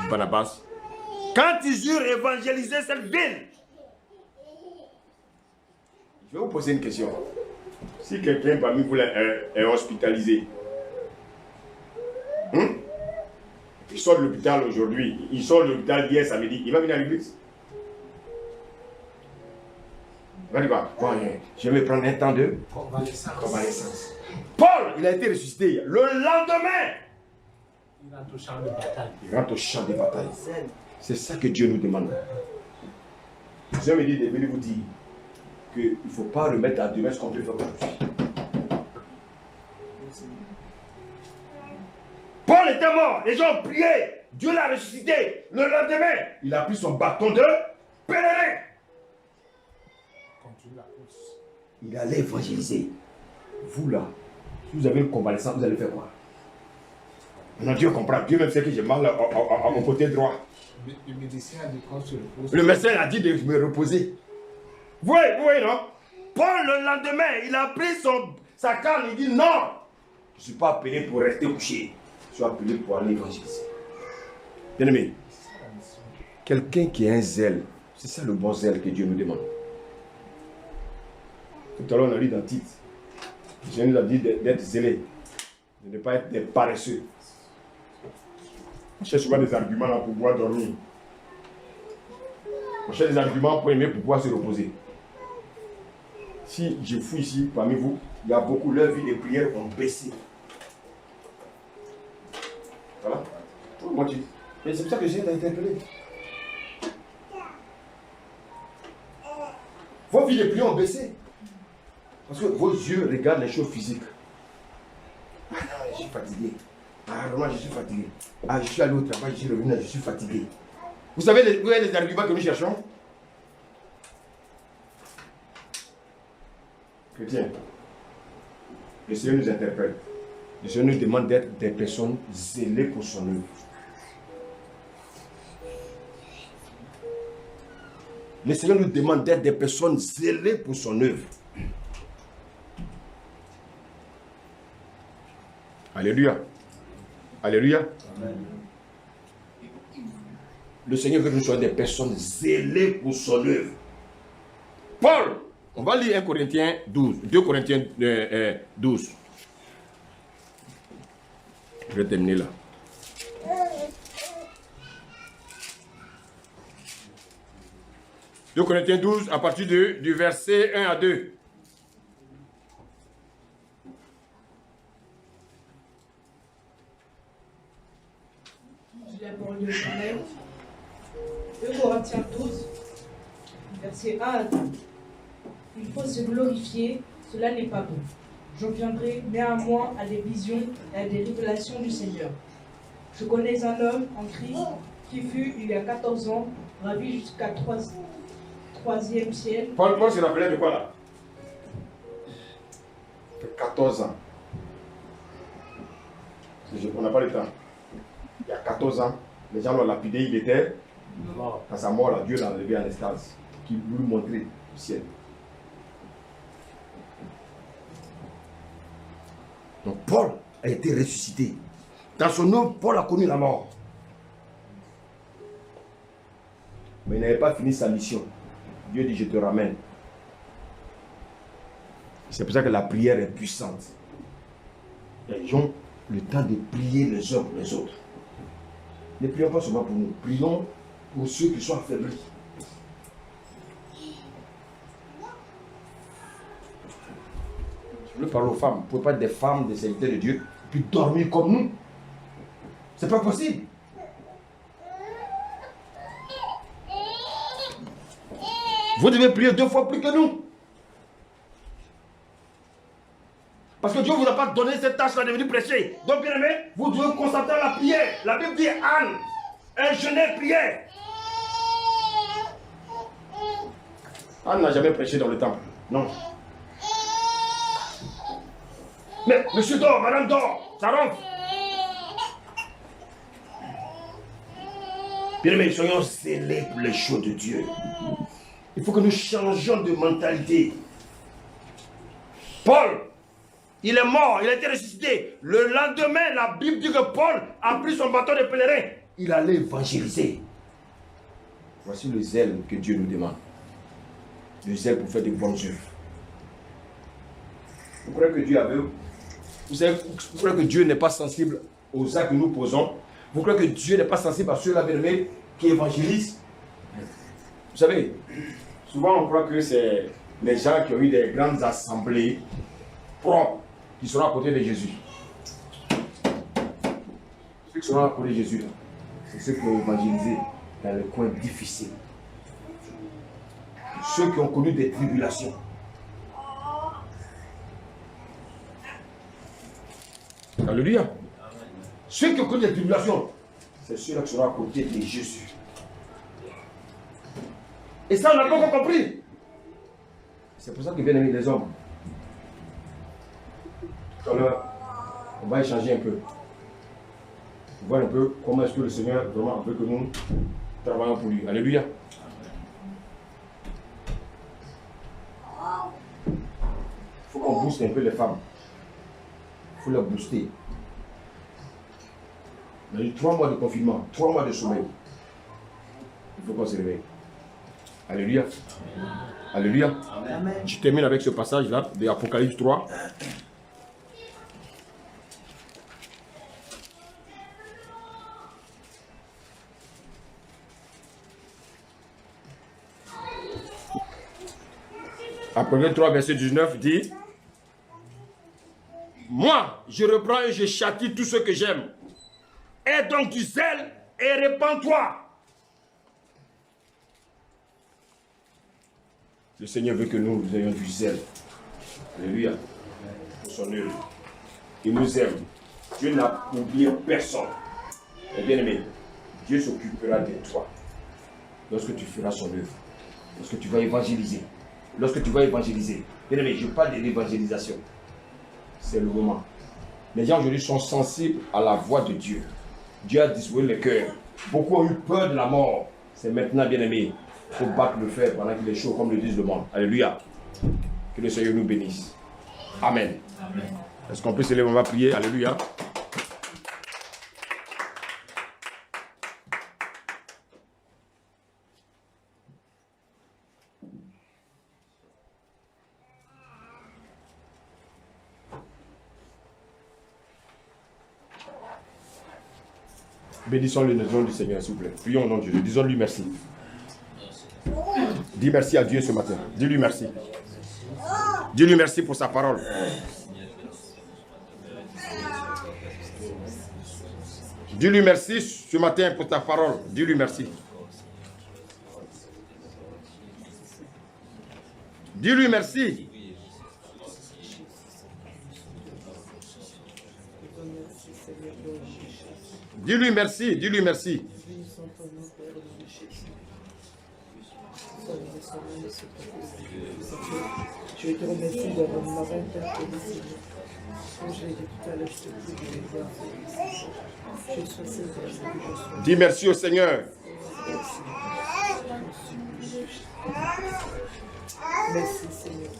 Barnabas. Quand ils eurent évangélisé cette ville, je vais vous poser une question. Si quelqu'un parmi vous est hospitalisé, il sort de l'hôpital aujourd'hui, il sort de l'hôpital hier samedi, il va venir à l'église? Il va dire, bon, je vais me prendre un temps de convalescence. Paul, il a été ressuscité le lendemain. Il rentre au champ de bataille. Il rentre au champ de bataille. C'est ça que Dieu nous demande. Je me dis de venir vous dire qu'il ne faut pas remettre à demain ce qu'on peut faire aujourd'hui. Paul était mort, les gens ont prié, Dieu l'a ressuscité. Le lendemain, il a pris son bâton de pèlerin. Il allait évangéliser. Vous là, si vous avez une convalescence, vous allez faire quoi? Maintenant Dieu comprend, Dieu même sait que j'ai mal à mon côté droit. Le médecin a dit qu'on se repose. Le médecin a dit de me reposer. Vous voyez, non? Paul, le lendemain, il a pris sa canne, il dit non, je ne suis pas appelé pour rester couché, je suis appelé pour aller évangéliser. Bien aimé, quelqu'un qui a un zèle, c'est ça le bon zèle que Dieu nous demande. Tout à l'heure, on a lu dans Tite, Dieu nous a dit d'être zélé, de ne pas être des paresseux. On cherche souvent des arguments là pour pouvoir dormir. On cherche des arguments pour aimer, pour pouvoir se reposer. Si je fouille ici, parmi vous, il y a beaucoup, leur vie de prière ont baissé. Voilà. Moi, mais c'est pour ça que j'ai été interpellé. Vos vies de prière ont baissé. Parce que vos yeux regardent les choses physiques. Ah non, je suis fatigué. Ah, vraiment, je suis fatigué. Ah, je suis allé au travail, je suis revenu, je suis fatigué. Vous savez les arguments que nous cherchons? Chrétiens, le Seigneur nous interpelle. Le Seigneur nous demande d'être des personnes zélées pour son œuvre. Le Seigneur nous demande d'être des personnes zélées pour son œuvre. Alléluia. Alléluia. Amen. Le Seigneur veut que nous soyons des personnes zélées pour son œuvre. Paul, on va lire 1 Corinthiens 12. 2 Corinthiens 12. Je vais terminer là. « 2 Corinthiens 12, à partir du verset 1 à 2. La parole de l'Éternel. 2 Corinthiens 12, verset 1 à 2. Il faut se glorifier, cela n'est pas bon. J'en viendrai néanmoins à des visions et à des révélations du Seigneur. Je connais un homme en Christ qui fut, il y a 14 ans, ravi jusqu'à 3e ciel. Paul se rappelait de quoi là? Il fait 14 ans. On n'a pas le temps. Il y a 14 ans, les gens l'ont lapidé, il était mort. À sa mort, là, Dieu l'a enlevé en extase, qui voulait montrer le ciel. Donc Paul a été ressuscité. Dans son œuvre, Paul a connu la mort. Mais il n'avait pas fini sa mission. Dieu dit, je te ramène. C'est pour ça que la prière est puissante. Les gens ont le temps de prier les uns pour les autres. Ne prions pas seulement pour nous, prions pour ceux qui sont affaiblis. Je veux parler aux femmes. Vous ne pouvez pas être des femmes, des serviteurs de Dieu, puis dormir comme nous. C'est pas possible. Vous devez prier 2 fois plus que nous. Parce que Dieu ne vous a pas donné cette tâche-là de venir prêcher. Donc, bien aimé, vous devez concentrer la prière. La Bible dit Anne, un jeûne et prière. Anne n'a jamais prêché dans le temple. Non. Mais monsieur dort, madame dort, ça rentre. Bien aimés, soyons zélés pour les choses de Dieu. Il faut que nous changions de mentalité. Paul, il est mort, il a été ressuscité. Le lendemain, la Bible dit que Paul a pris son bâton de pèlerin. Il allait évangéliser. Voici le zèle que Dieu nous demande. Le zèle pour faire des bonnes œuvres. Vous croyez que Dieu a vu? Vous croyez que Dieu n'est pas sensible aux actes que nous posons? Vous croyez que Dieu n'est pas sensible à ceux-là, bien-aimés, qui évangélisent? Vous savez, souvent on croit que c'est les gens qui ont eu des grandes assemblées propres qui seront à côté de Jésus. Ceux qui seront à côté de Jésus, c'est ceux qui ont évangélisé dans les coins difficiles. Ceux qui ont connu des tribulations. Alléluia. Ceux qui ont connu des tribulations, c'est ceux-là qui seront à côté de Jésus. Et ça, on n'a pas encore compris. C'est pour ça que viennent aimer les hommes. Alors, on va échanger un peu. Voir un peu comment est-ce que le Seigneur vraiment veut que nous travaillons pour lui. Alléluia. Il faut qu'on booste un peu les femmes. Il faut les booster. On a eu 3 mois de confinement, 3 mois de sommeil. Il faut qu'on se réveille. Alléluia. Alléluia. Amen. Je termine avec ce passage-là de Apocalypse 3. Apocalypse 3, verset 19 dit: moi, je reprends et je châtie tous ceux que j'aime. Aie donc du zèle et répands-toi. Le Seigneur veut que nous ayons du zèle. Alléluia. Pour son œuvre. Il nous aime. Dieu n'a oublié personne. Mais bien aimé, Dieu s'occupera de toi lorsque tu feras son œuvre. Lorsque tu vas évangéliser. Lorsque tu vas évangéliser. Bien aimé, je parle de l'évangélisation. C'est le moment. Les gens aujourd'hui sont sensibles à la voix de Dieu. Dieu a disposé le cœur. Beaucoup ont eu peur de la mort. C'est maintenant, bien aimé, il faut battre le fer pendant qu'il est chaud, comme le disent le monde. Alléluia. Que le Seigneur nous bénisse. Amen. Amen. Est-ce qu'on peut se lever? On va prier. Alléluia. Bénissons le nom du Seigneur, s'il vous plaît. Prions au nom de Dieu. Disons-lui merci. Dis merci à Dieu ce matin. Dis-lui merci. Dis-lui merci pour sa parole. Dis-lui merci ce matin pour ta parole. Dis-lui merci. Dis-lui merci. Dis-lui merci, dis-lui merci. Je te remercie d'avoir m'avoir interpellé, Seigneur. Comme je l'ai dit tout à l'heure, je te prie de les voir. Je sois Seigneur. Dis merci au Seigneur. Merci, Seigneur.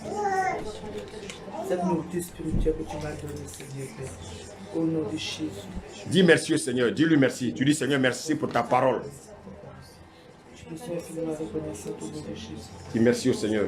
Cette nourriture spirituelle que tu m'as donnée, Seigneur. Au nom de Jésus. Dis merci au Seigneur. Dis-lui merci. Tu dis Seigneur, merci pour ta parole. Je te suis infiniment reconnaissant au nom de Jésus. Dis merci au Seigneur.